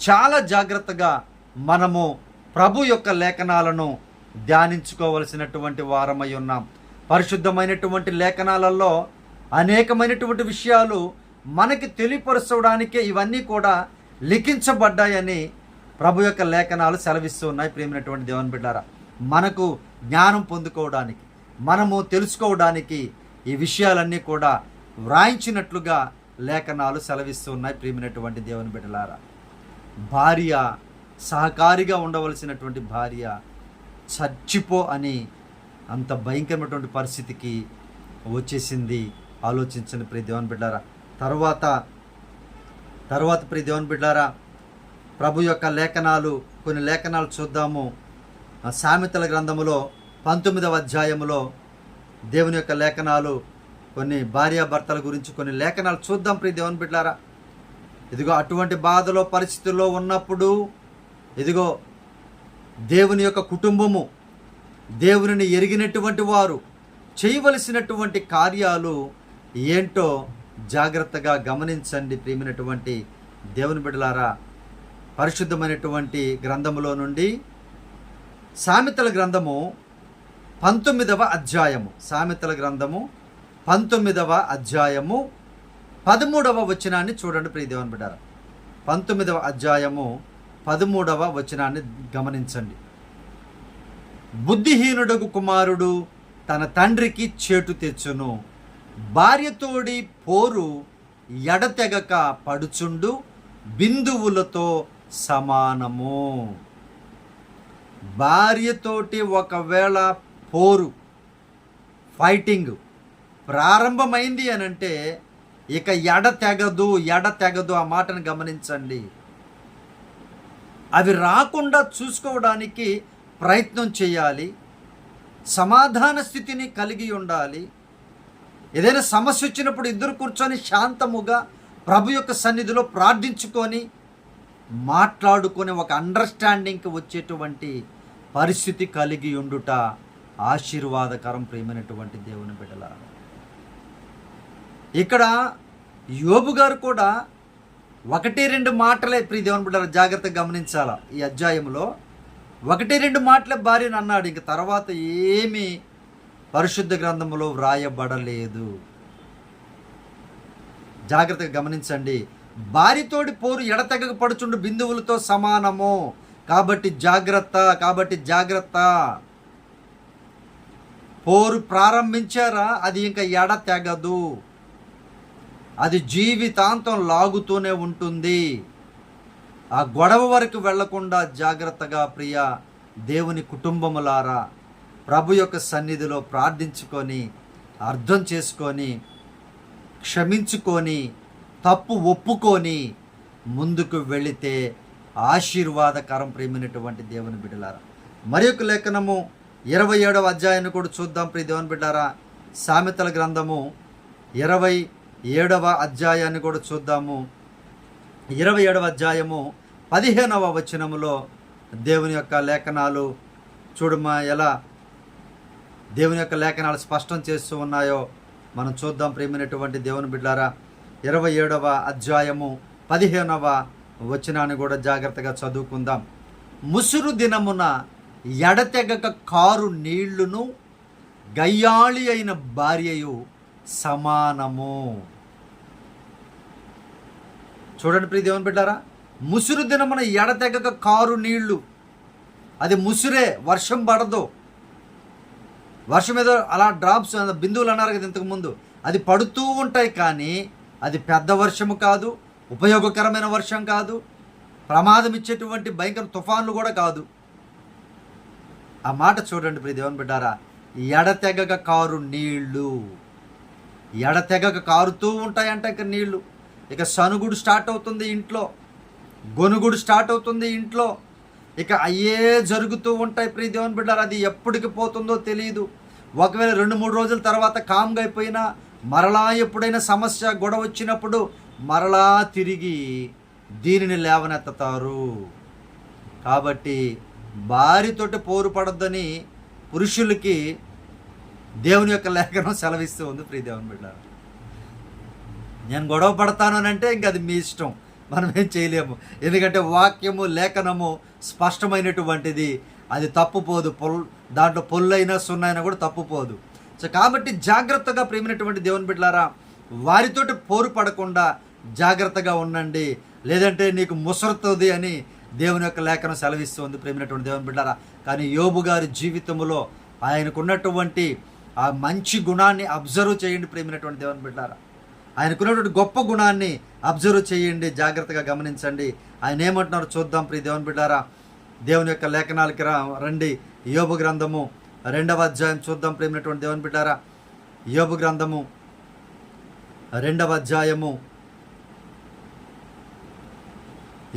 చాలా జాగ్రత్తగా మనము ప్రభు యొక్క లేఖనాలను ధ్యానించుకోవలసినటువంటి వారమై ఉన్నాం. పరిశుద్ధమైనటువంటి లేఖనాలలో అనేకమైనటువంటి విషయాలు మనకి తెలియపరచడానికే ఇవన్నీ కూడా లిఖించబడ్డాయని ప్రభు యొక్క లేఖనాలు సెలవిస్తూ ఉన్నాయి. ప్రియమైనటువంటి దేవుని బిడ్డారా, మనకు జ్ఞానం పొందుకోవడానికి, మనము తెలుసుకోవడానికి ఈ విషయాలన్నీ కూడా వ్రాయించినట్లుగా లేఖనాలు సెలవిస్తూ ఉన్నాయి. ప్రియమైనటువంటి దేవుని బిడ్డలారా, భార్య సహకారిగా ఉండవలసినటువంటి భార్య చచ్చిపో అని అంత భయంకరమైనటువంటి పరిస్థితికి వచ్చేసింది. ఆలోచించండి ప్రియ దేవుని బిడ్డారా. తర్వాత ప్రియ దేవుని బిడ్డారా, ప్రభు యొక్క లేఖనాలు, కొన్ని లేఖనాలు చూద్దాము. సామెతల గ్రంథములో 19వ అధ్యాయములో దేవుని యొక్క లేఖనాలు, కొన్ని భార్యాభర్తల గురించి కొన్ని లేఖనాలు చూద్దాం ప్రియ దేవుని బిడ్డారా. ఇదిగో అటువంటి బాధలో పరిస్థితుల్లో ఉన్నప్పుడు ఇదిగో దేవుని యొక్క కుటుంబము, దేవునిని ఎరిగినటువంటి వారు చేయవలసినటువంటి కార్యాలు ఏంటో జాగ్రత్తగా గమనించండి. ప్రియమైనటువంటి దేవుని బిడ్డలారా, పరిశుద్ధమైనటువంటి గ్రంథములో నుండి సామెతల గ్రంథము 19వ అధ్యాయము, సామెతల గ్రంథము 19వ అధ్యాయము 13వ వచనాన్ని చూడండి ప్రియ దేవుని బిడ్డారా. 19వ అధ్యాయము 13వ వచనాన్ని గమనించండి. బుద్ధిహీనుడగు కుమారుడు తన తండ్రికి చేటు తెచ్చును, భార్యతోడి పోరు ఎడతెగక పడుచుండు బిందువులతో సమానము. భార్యతోటి ఒకవేళ పోరు, ఫైటింగ్ ప్రారంభమైంది అనంటే ఇక ఎడతెగదు. ఆ మాటను గమనించండి. అవి రాకుండా చూసుకోవడానికి ప్రయత్నం చేయాలి. సమాధాన స్థితిని కలిగి ఉండాలి. ఏదైనా సమస్య వచ్చినప్పుడు ఇద్దరు కూర్చొని శాంతముగా ప్రభు యొక్క సన్నిధిలో ప్రార్థించుకొని మాట్లాడుకొని ఒక అండర్స్టాండింగ్కి వచ్చేటువంటి పరిస్థితి కలిగి ఉండుట ఆశీర్వాదకరం. ప్రియమైనటువంటి దేవుని బిడ్డలారా, ఇక్కడ యోబు గారు కూడా 1-2 మాటలే ప్రియ దేవుని బిడ్డలారా జాగ్రత్తగా గమనించాలా. ఈ అధ్యాయంలో 1-2 మాటలే భార్యను అన్నాడు. ఇంక తర్వాత ఏమీ పరిశుద్ధ గ్రంథంలో వ్రాయబడలేదు. జాగ్రత్తగా గమనించండి. భార్యతోడి పోరు ఎడతెగక పడుచుండు బిందువులతో సమానము. కాబట్టి జాగ్రత్త. పోరు ప్రారంభించారా, అది ఇంకా ఎడతెగదు. అది జీవితాంతం లాగుతూనే ఉంటుంది. ఆ గొడవ వరకు వెళ్లకుండా జాగ్రత్తగా ప్రియ దేవుని కుటుంబములారా ప్రభు యొక్క సన్నిధిలో ప్రార్థించుకొని, అర్థం చేసుకొని, క్షమించుకొని, తప్పు ఒప్పుకొని ముందుకు వెళితే ఆశీర్వాదకరం. ప్రియమైనటువంటి దేవుని బిడ్డలారా, మరి ఒక లేఖనము 27వ అధ్యాయాన్ని కూడా చూద్దాం ప్రియ దేవుని బిడ్డారా. సామెతల గ్రంథము 27వ అధ్యాయాన్ని కూడా చూద్దాము. 27వ అధ్యాయము 15వ వచనములో దేవుని యొక్క లేఖనాలు చూడమా ఎలా దేవుని యొక్క లేఖనాలు స్పష్టం చేస్తూ ఉన్నాయో మనం చూద్దాం. ప్రియమైనటువంటి దేవుని బిడ్డారా, 27వ అధ్యాయము 15వ వచనాన్ని కూడా జాగ్రత్తగా చదువుకుందాం. ముసురు దినమున ఎడతెగక కారు నీళ్లును గయ్యాళి అయిన భార్యయు సమానము. చూడండి ప్రియ దేవుని బిడ్డారా, ముసురు దినమున ఎడతెగక కారు నీళ్లు, అది ముసురే, వర్షం పడదు. వర్షం ఏదో అలా డ్రాప్స్ బిందువులు అన్నారు కదా ఇంతకుముందు, అది పడుతూ ఉంటాయి. కానీ అది పెద్ద వర్షము కాదు, ఉపయోగకరమైన వర్షం కాదు, ప్రమాదం ఇచ్చేటువంటి భయంకర తుఫాన్లు కూడా కాదు. ఆ మాట చూడండి ప్రియ దేవుని బిడ్డారా, ఎడతెగక కారు నీళ్లు, ఎడతెగక కారుతూ ఉంటాయంట ఇక నీళ్లు. ఇక సనుగుడు స్టార్ట్ అవుతుంది ఇంట్లో, గొనుగుడు స్టార్ట్ అవుతుంది ఇంట్లో, ఇక అయ్యే జరుగుతూ ఉంటాయి ప్రియ దేవుని బిడ్డారా. అది ఎప్పటికి పోతుందో తెలియదు. ఒకవేళ 2-3 రోజుల తర్వాత కామ్గా అయిపోయినా మరలా ఎప్పుడైనా సమస్య గొడవ వచ్చినప్పుడు మరలా తిరిగి దీనిని లేవనెత్తుతారు. కాబట్టి భార్యతోటి పోరు పడొద్దని పురుషులకి దేవుని యొక్క లేఖనం సెలవిస్తూ ఉంది ప్రియ దేవుని బిడ్డారా. నేను గొడవ పడతాను అని అంటే ఇంక అది మీ ఇష్టం, మనం ఏం చేయలేము. ఎందుకంటే వాక్యము లేఖనము స్పష్టమైనటువంటిది, అది తప్పుపోదు. దాంట్లో పొల్లైనా సున్నైనా కూడా తప్పుపోదు. సో కాబట్టి జాగ్రత్తగా ప్రేమైనటువంటి దేవుని బిడ్డలారా, వారితోటి పోరు పడకుండా జాగ్రత్తగా ఉండండి, లేదంటే నీకు ముసరుతుంది అని దేవుని యొక్క లేఖనం సెలవిస్తుంది ప్రేమైనటువంటి దేవుని బిడ్డలారా. కానీ యోబు గారి జీవితంలో ఆయనకున్నటువంటి ఆ మంచి గుణాన్ని అబ్జర్వ్ చేయండి ప్రేమైనటువంటి దేవుని బిడ్డలారా. ఆయనకున్నటువంటి గొప్ప గుణాన్ని అబ్జర్వ్ చేయండి, జాగ్రత్తగా గమనించండి. ఆయన ఏమంటున్నారో చూద్దాం ప్రియ దేవుని బిడ్డారా. దేవుని యొక్క లేఖనాలకి రండి. యోబు గ్రంథము 2వ అధ్యాయం చూద్దాం ప్రేమైనటువంటి దేవుని బిడ్డారా. యోబు గ్రంథము 2వ అధ్యాయము,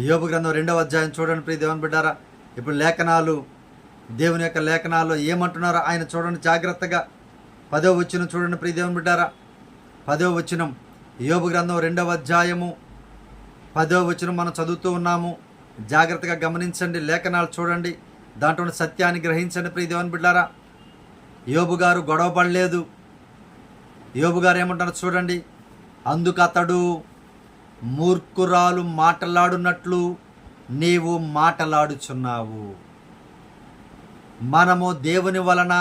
యోబు గ్రంథం 2వ అధ్యాయం చూడండి ప్రియ దేవుని బిడ్డారా. ఇప్పుడు లేఖనాలు, దేవుని యొక్క లేఖనాలు ఏమంటున్నారో ఆయన చూడండి జాగ్రత్తగా. 10వ వచనం చూడండి ప్రియ దేవుని బిడ్డారా. 10వ వచనం, యోబు గ్రంథం 2వ అధ్యాయము 10వ వచనం మనం చదువుతూ ఉన్నాము. జాగ్రత్తగా గమనించండి, లేఖనాలు చూడండి, దాంట్లో సత్యాన్ని గ్రహించండి ప్రియ దేవుని బిడ్డారా. యోబు గారు గొడవ పడలేదు. యోబు గారు ఏమంటారో చూడండి. అందుకు అతడు, మూర్ఖురాలు మాటలాడునట్లు నీవు మాటలాడుచున్నావు. మనము దేవుని వలన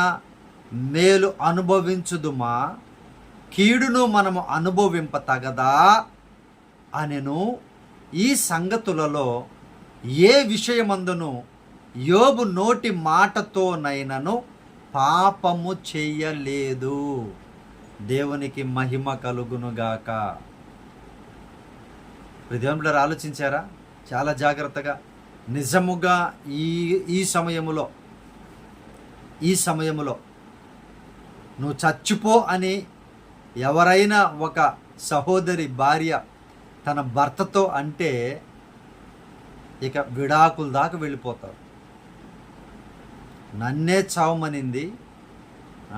మేలు అనుభవించుదుమా, కీడును మనము అనుభవింపతగదా అనెను. ఈ సంగతులలో ఏ విషయమందును యోబు నోటి మాటతోనైనను పాపము చెయ్యలేదు. దేవునికి మహిమ కలుగునుగాక. దేవుని బిడ్డలారా, ఆలోచించారా చాలా జాగ్రత్తగా? నిజముగా ఈ సమయములో నువ్వు చచ్చిపో అని ఎవరైనా ఒక సహోదరి భార్య తన భర్తతో అంటే ఇక విడాకుల దాకా వెళ్ళిపోతారు. నన్నే చావమనింది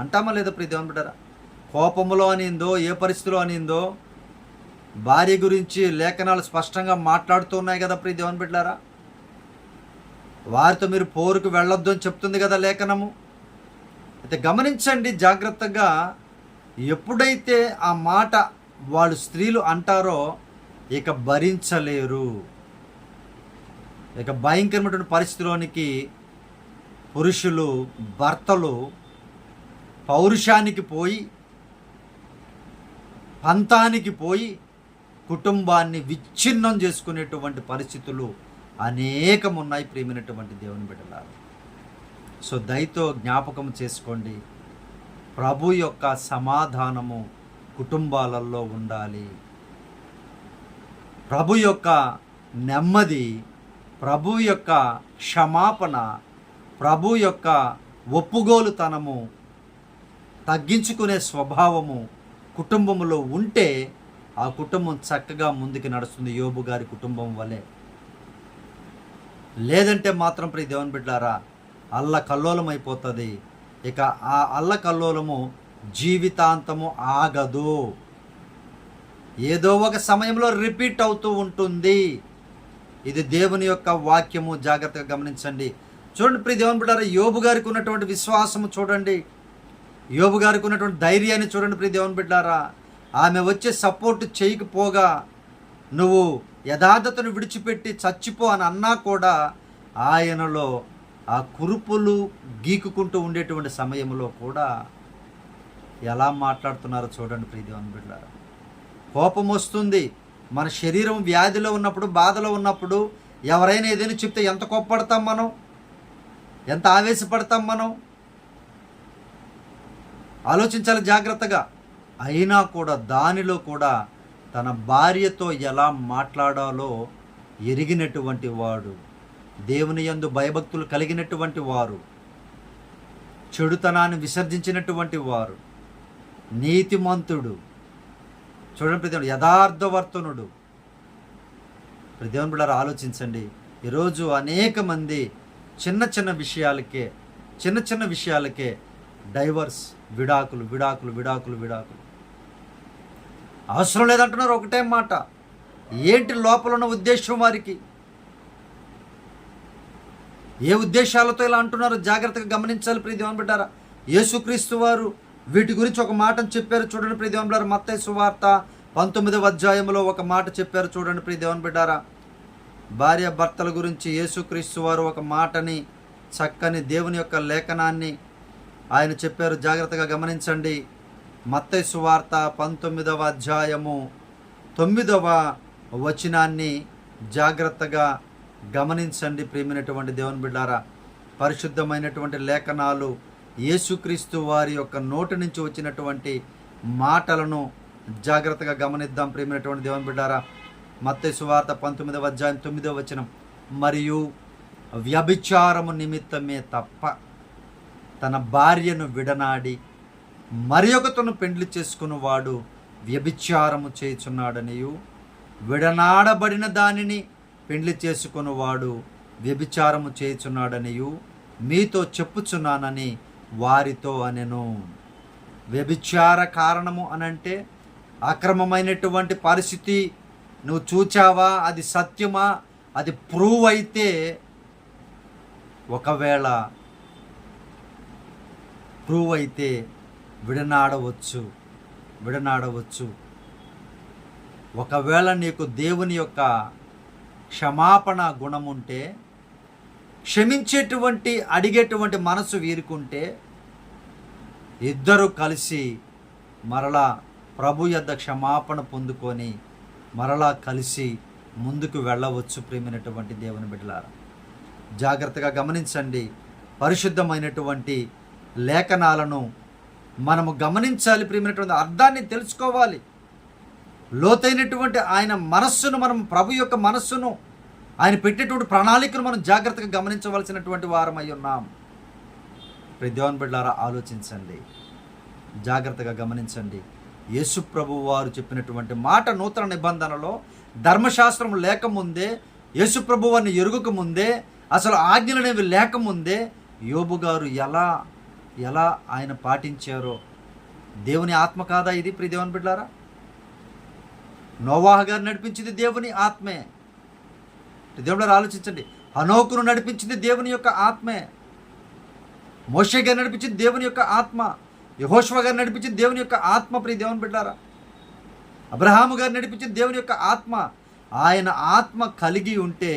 అంటామా లేదా ప్రియ దేవుని బిడ్డలారా? కోపములో అనిందో, ఏ పరిస్థితిలో అనిందో, భార్య గురించి లేఖనాలు స్పష్టంగా మాట్లాడుతూ ఉన్నాయి కదా ప్రియ దేవుని బిడ్డలారా. వారితో మీరు పోరుకు వెళ్ళొద్దు అని చెప్తుంది కదా లేఖనము. అయితే గమనించండి జాగ్రత్తగా. ఎప్పుడైతే ఆ మాట వాళ్ళు స్త్రీలు అంటారో ఇక భరించలేరు. ఇక భయంకరమైనటువంటి పరిస్థితిలోనికి పురుషులు, భర్తలు పౌరుషానికి పోయి, పంతానికి పోయి కుటుంబాన్ని విచ్ఛిన్నం చేసుకునేటువంటి పరిస్థితులు అనేకం ఉన్నాయి ప్రియమైనటువంటి దేవుని బిడ్డలారా. సో దయతో జ్ఞాపకం చేసుకోండి, ప్రభు యొక్క సమాధానము కుటుంబాలలో ఉండాలి. ప్రభు యొక్క నెమ్మది, ప్రభు యొక్క క్షమాపణ, ప్రభు యొక్క ఒప్పుగోలుతనము, తగ్గించుకునే స్వభావము కుటుంబంలో ఉంటే ఆ కుటుంబం చక్కగా ముందుకు నడుస్తుంది, యోబు గారి కుటుంబం వలె. లేదంటే మాత్రం ప్రియ దేవుని బిడ్డలారా అల్లకల్లోలం అయిపోతుంది. ఇక ఆ అల్లకల్లోలము జీవితాంతము ఆగదు, ఏదో ఒక సమయంలో రిపీట్ అవుతూ ఉంటుంది. ఇది దేవుని యొక్క వాక్యము, జాగ్రత్తగా గమనించండి. చూడండి ప్రియ దేవుని బిడ్డలారా, యోబు గారికి ఉన్నటువంటి విశ్వాసము చూడండి, యోబు గారికి ఉన్నటువంటి ధైర్యాన్ని చూడండి ప్రియ దేవుని బిడ్డలారా. ఆమె వచ్చే సపోర్ట్ చేయకపోగా నువ్వు యథార్థతను విడిచిపెట్టి చచ్చిపో అని అన్నా కూడా ఆయనలో ఆ కురుపులు గీకుకుంటూ ఉండేటువంటి సమయంలో కూడా ఎలా మాట్లాడుతున్నారో చూడండి ప్రియ దేవుని బిడ్డలారా. కోపం వస్తుంది. మన శరీరం వ్యాధిలో ఉన్నప్పుడు, బాధలో ఉన్నప్పుడు ఎవరైనా ఏదైనా చెప్తే ఎంత కోప్పడతాం మనం, ఎంత ఆవేశపడతాం మనం. ఆలోచించాలి జాగ్రత్తగా. అయినా కూడా దానిలో కూడా తన భార్యతో ఎలా మాట్లాడాలో ఎరిగినటువంటి వాడు, దేవుని యందు భయభక్తులు కలిగినటువంటి వారు, చెడుతనాన్ని విసర్జించినటువంటి వారు, నీతిమంతుడు, చూడండి ప్రతి యథార్థవర్తనుడు. దేవుని బిడ్డలారా ఆలోచించండి. ఈరోజు అనేక మంది చిన్న చిన్న విషయాలకే డైవర్స్, విడాకులు. అవసరం లేదంటున్నారు ఒకటే మాట. ఏంటి లోపల ఉన్న ఉద్దేశం వారికి? ఏ ఉద్దేశాలతో ఇలా అంటున్నారో జాగ్రత్తగా గమనించాలి ప్రియ దేవుని బిడ్డారా. యేసుక్రీస్తు వారు వీటి గురించి ఒక మాటను చెప్పారు చూడండి ప్రియ దేవుని బిడ్డారా. మత్తయి సువార్త 19వ అధ్యాయంలో ఒక మాట చెప్పారు చూడండి ప్రియ దేవుని బిడ్డారా. భార్య భర్తల గురించి యేసుక్రీస్తు వారు ఒక మాటని, చక్కని దేవుని యొక్క లేఖనాన్ని ఆయన చెప్పారు. జాగ్రత్తగా గమనించండి. మత్తయి సువార్త 19వ అధ్యాయము 9వ వచనాన్ని జాగ్రత్తగా గమనించండి ప్రియమైనటువంటి దేవుని బిడ్డారా. పరిశుద్ధమైనటువంటి లేఖనాలు, యేసుక్రీస్తు వారి యొక్క నోటి నుంచి వచ్చినటువంటి మాటలను జాగ్రత్తగా గమనిద్దాం ప్రియమైనటువంటి దేవుని బిడ్డారా. మత్తయి సువార్త 19వ అధ్యాయం 9వ వచనం, మరియు వ్యభిచారము నిమిత్తమే తప్ప తన భార్యను విడనాడి మరి ఒకతను పెండ్లి చేసుకున్నవాడు వ్యభిచారము చేయుచున్నాడనియు, విడనాడబడిన దానిని పెండ్లి చేసుకున్నవాడు వ్యభిచారము చేయుచున్నాడనియు మీతో చెప్పుచున్నానని వారితో అనెను. వ్యభిచార కారణము అనంటే అక్రమమైనటువంటి పరిస్థితి నువ్వు చూచావా, అది సత్యమా, అది ప్రూవ్ అయితే ఒకవేళ ప్రూవ్ అయితే విడనాడవచ్చు. ఒకవేళ నీకు దేవుని యొక్క క్షమాపణ గుణం ఉంటే, క్షమించేటువంటి అడిగేటువంటి మనసు వీరుకుంటే, ఇద్దరు కలిసి మరలా ప్రభు యొద్ద క్షమాపణ పొందుకొని మరలా కలిసి ముందుకు వెళ్ళవచ్చు ప్రియమైనటువంటి దేవుని బిడ్డలారా. జాగ్రత్తగా గమనించండి. పరిశుద్ధమైనటువంటి లేఖనాలను మనము గమనించాలి ప్రియమైనటువంటి అర్థాన్ని తెలుసుకోవాలి. లోతైనటువంటి ఆయన మనస్సును, మనం ప్రభు యొక్క మనస్సును, ఆయన పెట్టేటువంటి ప్రణాళికను మనం జాగ్రత్తగా గమనించవలసినటువంటి వారమై ఉన్నాం. దేవుని బిడ్డలారా ఆలోచించండి, జాగ్రత్తగా గమనించండి. యేసు ప్రభు వారు చెప్పినటువంటి మాట నూతన నిబంధనలో ధర్మశాస్త్రం లేకముందే, యేసు ప్రభు వారిని ఎరుగక ముందే, అసలు ఆజ్ఞలనేవి లేకముందే యోబు గారు ఎలా ఆయన పాటించారో దేవుని ఆత్మ కాదా ఇది ప్రియ దేవుని బిడ్డలారా? నోవాహు గారు నడిపించింది దేవుని ఆత్మే. దేవుడు ఆలోచించండి. హనోకును నడిపించింది దేవుని యొక్క ఆత్మే. మోషే గారు నడిపించింది దేవుని యొక్క ఆత్మ. యెహోషువ గారు నడిపించింది దేవుని యొక్క ఆత్మ ప్రియ దేవుని బిడ్డలారా. అబ్రహాము గారు నడిపించింది దేవుని యొక్క ఆత్మ. ఆయన ఆత్మ కలిగి ఉంటే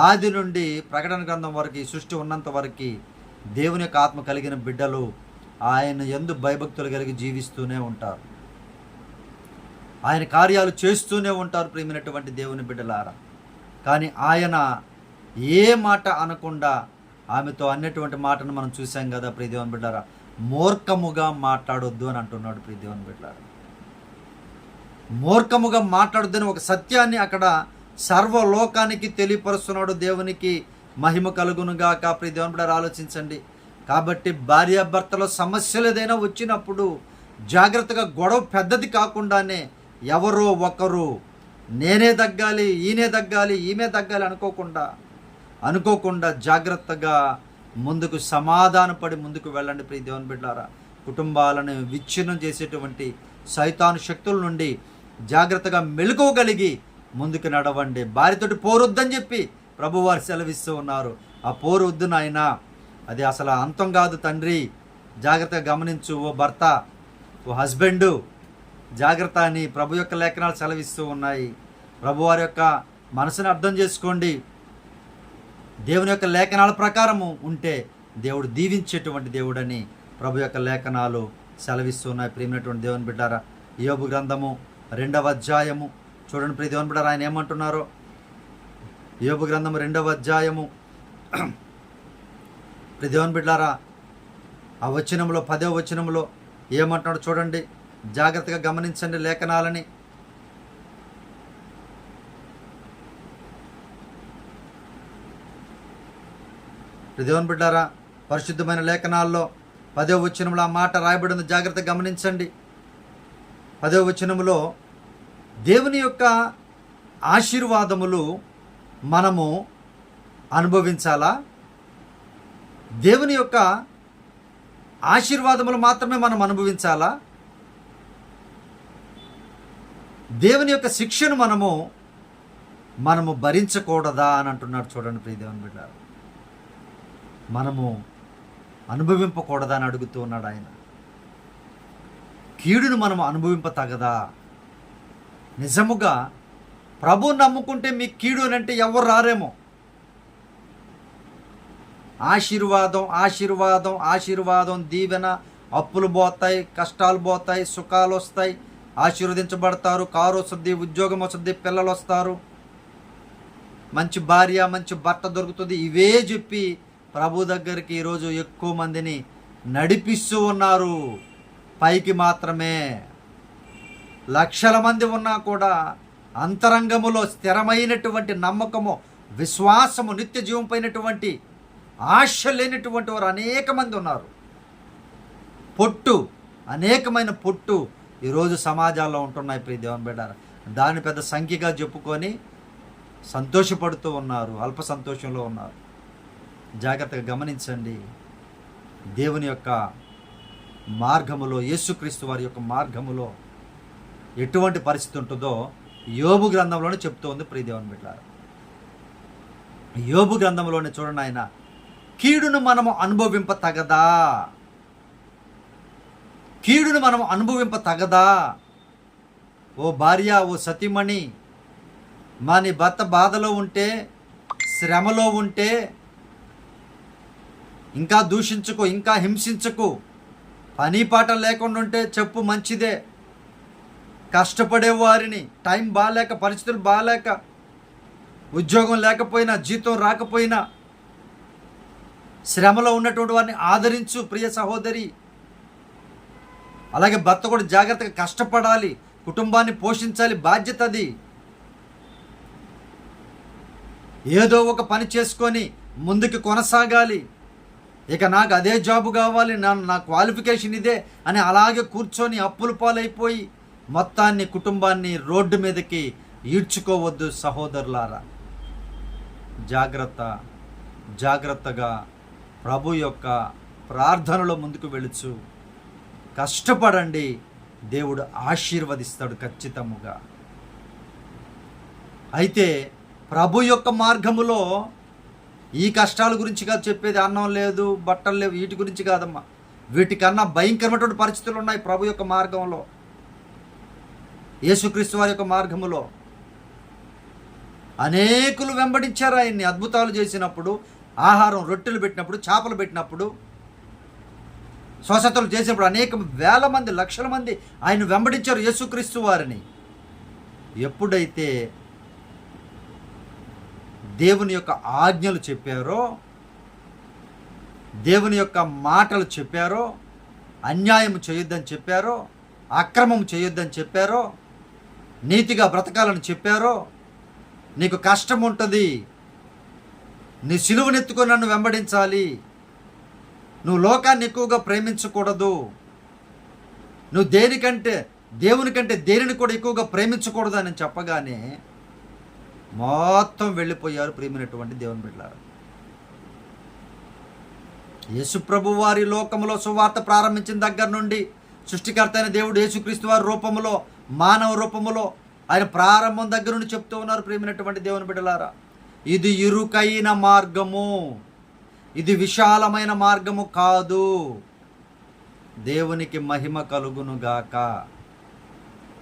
ఆది నుండి ప్రకటన గ్రంథం వరకు, సృష్టి ఉన్నంత వరకు దేవుని యొక్క ఆత్మ కలిగిన బిడ్డలు ఆయన యందు భయభక్తులు కలిగి జీవిస్తూనే ఉంటారు. ఆయన కార్యాలు చేస్తూనే ఉంటారు ప్రియమైనటువంటి దేవుని బిడ్డలారా. కానీ ఆయన ఏ మాట అనకుండా ఆమెతో అన్నటువంటి మాటను మనం చూసాం కదా ప్రియ దేవుని బిడ్డలారా. మూర్ఖముగా మాట్లాడొద్దు అని అంటున్నాడు ప్రియ దేవుని బిడ్డలారా. మూర్ఖముగా మాట్లాడొద్దని ఒక సత్యాన్ని అక్కడ సర్వలోకానికి తెలియపరుస్తున్నాడు. దేవునికి మహిమ కలుగునుగాక ప్రియ దేవుని బిడ్డలారా. ఆలోచించండి. కాబట్టి భార్యాభర్తలో సమస్యలు ఏదైనా వచ్చినప్పుడు జాగ్రత్తగా, గొడవ పెద్దది కాకుండానే ఎవరో ఒకరు నేనే తగ్గాలి, ఈయనే తగ్గాలి, ఈమె తగ్గాలి అనుకోకుండా జాగ్రత్తగా ముందుకు సమాధానపడి ముందుకు వెళ్ళండి ప్రియ దేవుని బిడ్డలారా. కుటుంబాలను విచ్ఛిన్నం చేసేటువంటి సైతాను శక్తుల నుండి జాగ్రత్తగా మెలకువగలిగి ముందుకు నడవండి. భార్యతోటి పోరొద్దని చెప్పి ప్రభువారు సెలవిస్తూ ఉన్నారు. ఆ పోరు వద్దు నాయనా, అది అసలు అంతం కాదు తండ్రి, జాగ్రత్తగా గమనించు ఓ భర్త, ఓ హస్బెండు, జాగ్రత్త అని ప్రభు యొక్క లేఖనాలు సెలవిస్తూ ఉన్నాయి. ప్రభువారి యొక్క మనసుని అర్థం చేసుకోండి. దేవుని యొక్క లేఖనాల ప్రకారము ఉంటే దేవుడు దీవించేటువంటి దేవుడని ప్రభు యొక్క లేఖనాలు సెలవిస్తున్నాయి. ప్రియమైనటువంటి దేవుని బిడ్డారా, యోబు గ్రంథము 2వ అధ్యాయము చూడండి ప్రియ దేవుని బిడ్డారా. ఆయన ఏమంటున్నారో, యోబు గ్రంథము 2వ అధ్యాయము ప్రియ దేవుని బిడ్డారా, ఆ వచనంలో 10వ వచనంలో ఏమంటున్నాడో చూడండి. జాగ్రత్తగా గమనించండి లేఖనాలని. దేవుని బిడ్డారా, పరిశుద్ధమైన లేఖనాల్లో 10వ వచనంలో ఆ మాట రాయబడింది, జాగ్రత్తగా గమనించండి. 10వ వచనంలో దేవుని యొక్క ఆశీర్వాదములు మనము అనుభవించాలా? దేవుని యొక్క ఆశీర్వాదములు మాత్రమే మనం అనుభవించాలా? దేవుని యొక్క శిక్షను మనము భరించకూడదా అని అంటున్నాడు. చూడండి ప్రియ దేవుని బిడ్డ, మనము అనుభవింపకూడదా అని అడుగుతూ ఉన్నాడు ఆయన. కీడును మనము అనుభవింపతగదా? నిజముగా ప్రభు నమ్ముకుంటే మీ కీడు అని అంటే ఎవరు రారేమో. ఆశీర్వాదం ఆశీర్వాదం ఆశీర్వాదం, దీవెన, అప్పులు పోతాయి, కష్టాలు పోతాయి, సుఖాలు వస్తాయి, ఆశీర్వదించబడతారు, కారు వస్తుంది, ఉద్యోగం వస్తుంది, పిల్లలు వస్తారు, మంచి భార్య మంచి భర్త దొరుకుతుంది. ఇవే చెప్పి ప్రభు దగ్గరికి ఈరోజు ఎక్కువ మందిని నడిపిస్తూ ఉన్నారు. పైకి మాత్రమే. లక్షల మంది ఉన్నా కూడా అంతరంగములో స్థిరమైనటువంటి నమ్మకము, విశ్వాసము, నిత్య జీవం పైనటువంటి ఆశ లేనటువంటి వారు అనేక మంది ఉన్నారు. అనేకమైన పొట్టు ఈరోజు సమాజాల్లో ఉంటున్నాయి ప్రియ దేవుని బిడ్డ. దాన్ని పెద్ద సంఖ్యగా చెప్పుకొని సంతోషపడుతూ ఉన్నారు, అల్ప సంతోషంలో ఉన్నారు. జాగ్రత్తగా గమనించండి. దేవుని యొక్క మార్గములో, యేసుక్రీస్తు వారి యొక్క మార్గములో ఎటువంటి పరిస్థితి ఉంటుందో యోబు గ్రంథంలోనే చెప్తూ ఉంది ప్రియ దేవుని బిడ్డ. యోబు గ్రంథంలోనే చూడండి, ఆయన కీడును మనము అనుభవింపతగదా? కీడును మనం అనుభవింపతగదా? ఓ భార్య, ఓ సతీమణి, నీ భర్త బాధలో ఉంటే, శ్రమలో ఉంటే ఇంకా దూషించుకో, ఇంకా హింసించకు. పని పాట లేకుండా ఉంటే చెప్పు, మంచిదే. కష్టపడే వారిని, టైం బాగాలేక, పరిస్థితులు బాగాలేక, ఉద్యోగం లేకపోయినా, జీతం రాకపోయినా, శ్రమలో ఉన్నటువంటి వారిని ఆదరించు ప్రియ సహోదరి. అలాగే భర్త కూడా జాగ్రత్తగా కష్టపడాలి, కుటుంబాన్ని పోషించాలి, బాధ్యత అది. ఏదో ఒక పని చేసుకొని ముందుకు కొనసాగాలి. ఇక నాకు అదే జాబు కావాలి, నా క్వాలిఫికేషన్ ఇదే అని అలాగే కూర్చొని అప్పుల పాలైపోయి మొత్తాన్ని, కుటుంబాన్ని రోడ్డు మీదకి ఈడ్చుకోవద్దు సహోదరులారా. జాగ్రత్తగా ప్రభు యొక్క ప్రార్థనలో ముందుకు వెళుచు కష్టపడండి. దేవుడు ఆశీర్వదిస్తాడు ఖచ్చితముగా. అయితే ప్రభు యొక్క మార్గములో ఈ కష్టాల గురించి కాదు చెప్పేది, అన్నం లేదు, బట్టలు లేవు, వీటి గురించి కాదమ్మా. వీటికన్నా భయంకరమైనటువంటి పరిస్థితులు ఉన్నాయి ప్రభు యొక్క మార్గంలో, యేసుక్రీస్తు వారి యొక్క మార్గములో. అనేకులు వెంబడించారు ఆయన్ని, అద్భుతాలు చేసినప్పుడు, ఆహారం, రొట్టెలు పెట్టినప్పుడు, చేపలు పెట్టినప్పుడు, స్వస్థతలు చేసినప్పుడు అనేక వేల మంది, లక్షల మంది ఆయన వెంబడించారు యేసుక్రీస్తు వారిని. ఎప్పుడైతే దేవుని యొక్క ఆజ్ఞలు చెప్పారో, దేవుని యొక్క మాటలు చెప్పారో, అన్యాయం చేయొద్దని చెప్పారో, అక్రమం చేయొద్దని చెప్పారో, నీతిగా బ్రతకాలని చెప్పారో, నీకు కష్టం ఉంటుంది, నీ సిలువనెత్తుకొని నన్ను వెంబడించాలి, నువ్వు లోకాన్ని ఎక్కువగా ప్రేమించకూడదు, నువ్వు దేవునికంటే దేనిని కూడా ఎక్కువగా ప్రేమించకూడదు అని చెప్పగానే మొత్తం వెళ్ళిపోయారు ప్రియమైనటువంటి దేవుని బిడ్డలారా. యేసుప్రభు వారి లోకములో సువార్త ప్రారంభించిన దగ్గర నుండి సృష్టికర్త అయిన దేవుడు యేసుక్రీస్తు వారి రూపములో, మానవ రూపములో ఆయన ప్రారంభం దగ్గర నుండి చెప్తూ ఉన్నారు ప్రియమైనటువంటి దేవుని బిడ్డలారా. ఇది ఇరుకైన మార్గము, ఇది విశాలమైన మార్గము కాదు. దేవునికి మహిమ కలుగునుగాక.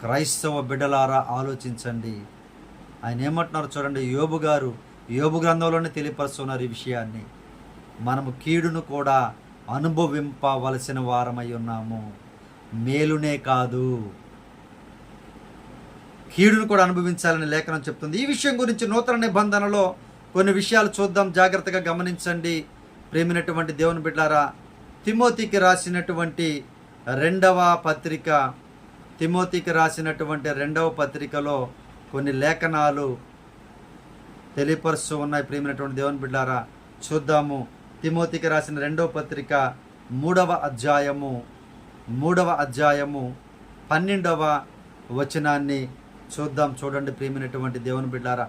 క్రైస్తవ బిడ్డలారా ఆలోచించండి. ఆయన ఏమంటున్నారు చూడండి, యోబు గ్రంథంలోనే తెలియపరుస్తున్నారు ఈ విషయాన్ని. మనము కీడును కూడా అనుభవింపవలసిన వారమై ఉన్నాము, మేలునే కాదు కీడును కూడా అనుభవించాలని లేఖనం చెప్తుంది. ఈ విషయం గురించి నూతన నిబంధనలో కొన్ని విషయాలు చూద్దాం, జాగ్రత్తగా గమనించండి ప్రేమినటువంటి దేవుని బిడ్డలారా. తిమోతికి రాసినటువంటి రెండవ పత్రికలో కొన్ని లేఖనాలు తెలియపరుస్తూ ఉన్నాయి ప్రేమినటువంటి దేవుని బిడ్డలారా. చూద్దాము. తిమోతికి రాసిన 2వ పత్రిక 3వ అధ్యాయము 12వ వచనాన్ని చూద్దాం. చూడండి ప్రియమైనటువంటి దేవుని బిడ్డారా,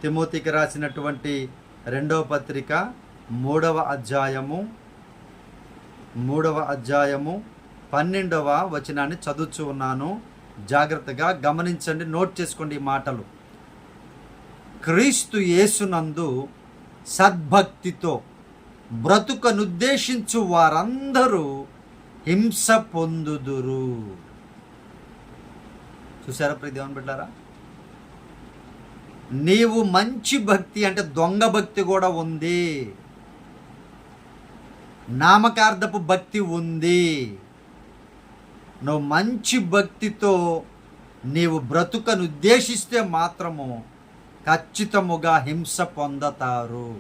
తిమోతికి రాసినటువంటి 2వ పత్రిక 3వ అధ్యాయము 12వ వచనాన్ని చదువుతూ ఉన్నాను. జాగ్రత్తగా గమనించండి, నోట్ చేసుకోండి ఈ మాటలు. క్రీస్తు యేసునందు సద్భక్తితో బ్రతుకనుద్దేశించు వారందరూ హింస పొందుదురు. చూసారా ప్రియ దేవుని బిడ్డారా, నీవు మంచి భక్తి అంటే దొంగ భక్తి కూడా ఉంది, నామకార్థపు భక్తి ఉంది. నువ్వు మంచి భక్తితో నీవు బ్రతుకను ఉద్దేశిస్తే మాత్రము ఖచ్చితముగా హింస పొందతారు.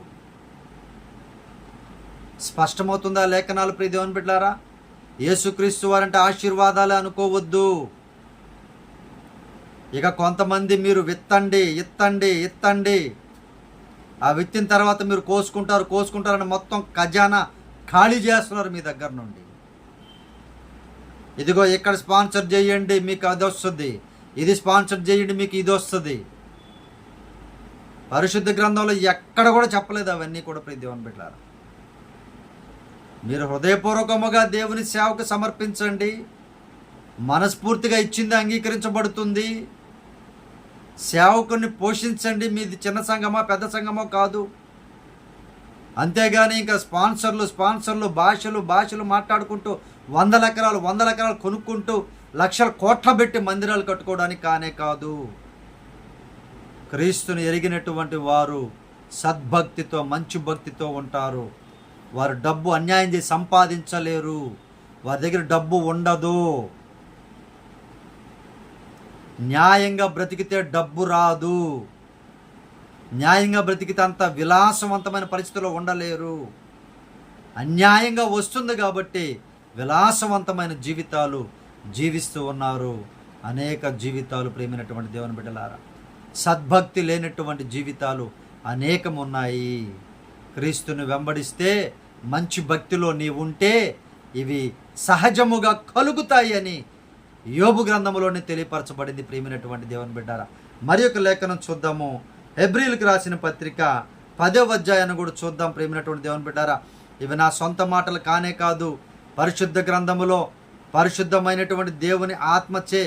స్పష్టమవుతుందా లేఖనాలు ప్రియ దేవుని బిడ్డారా? యేసుక్రీస్తు వారంటే ఆశీర్వాదాలు అనుకోవద్దు. ఇక కొంతమంది మీరు విత్తండి ఆ విత్తిన తర్వాత మీరు కోసుకుంటారని మొత్తం ఖజానా ఖాళీ చేస్తున్నారు మీ దగ్గర నుండి. ఇదిగో ఇక్కడ స్పాన్సర్ చేయండి మీకు అది వస్తుంది, ఇది స్పాన్సర్ చేయండి మీకు ఇది వస్తుంది. పరిశుద్ధ గ్రంథంలో ఎక్కడ కూడా చెప్పలేదు అవన్నీ కూడా ప్రియ దేవుని బిడ్డలారా. మీరు హృదయపూర్వకముగా దేవుని సేవకు సమర్పించండి, మనస్ఫూర్తిగా ఇచ్చింది అంగీకరించబడుతుంది. సేవకుని పోషించండి, మీది చిన్న సంఘమా పెద్ద సంఘమో కాదు. అంతేగాని ఇంకా స్పాన్సర్లు భాషలు మాట్లాడుకుంటూ వందల ఎకరాలు కొనుక్కుంటూ లక్షల కోట్ల పెట్టి మందిరాలు కట్టుకోవడానికి కానే కాదు. క్రీస్తుని ఎరిగినటువంటి వారు సద్భక్తితో మంచి భక్తితో ఉంటారు. వారు డబ్బు అన్యాయం చేసి సంపాదించలేరు, వారి దగ్గర డబ్బు ఉండదు. న్యాయంగా బ్రతికితే డబ్బు రాదు, న్యాయంగా బ్రతికితే అంత విలాసవంతమైన పరిస్థితిలో ఉండలేరు. అన్యాయంగా వస్తుంది కాబట్టి విలాసవంతమైన జీవితాలు జీవిస్తూ ఉన్నారు. అనేక జీవితాలు ప్రేమైనటువంటి దేవుని బిడ్డలారా, సద్భక్తి లేనటువంటి జీవితాలు అనేకం ఉన్నాయి. క్రీస్తుని వెంబడిస్తే మంచి భక్తిలో నీవుంటే ఇవి సహజముగా కలుగుతాయి అని యోబు గ్రంథంలోనే తెలియపరచబడింది. ప్రియమైనటువంటి దేవుని బిడ్డారా, మరి ఒక లేఖనం చూద్దాము. హెబ్రీలకు రాసిన పత్రిక 10వ అధ్యాయాన్ని కూడా చూద్దాం. ప్రియమైనటువంటి దేవుని బిడ్డారా, ఇవి నా సొంత మాటలు కానే కాదు, పరిశుద్ధ గ్రంథములో పరిశుద్ధమైనటువంటి దేవుని ఆత్మచే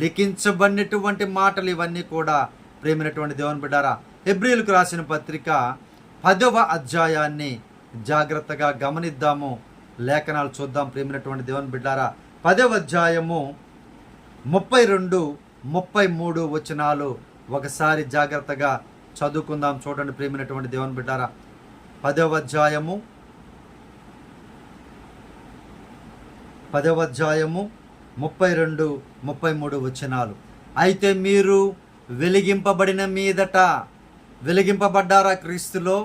లిఖించబడినటువంటి మాటలు ఇవన్నీ కూడా. ప్రియమైనటువంటి దేవుని బిడ్డారా, హెబ్రీలకు రాసిన పత్రిక 10వ అధ్యాయాన్ని జాగ్రత్తగా గమనిద్దాము, లేఖనాలు చూద్దాం. ప్రియమైనటువంటి దేవుని బిడ్డారా, 10వ అధ్యాయము 32, 33 వచనాలు ఒకసారి జాగ్రత్తగా చదువుకుందాం. చూడండి ప్రియమైనటువంటి దేవుని బిడ్డారా, 10వ అధ్యాయము 32, 33 వచనాలు. అయితే మీరు వెలిగింపబడిన మీదట, వెలిగింపబడ్డారా? క్రీస్తులో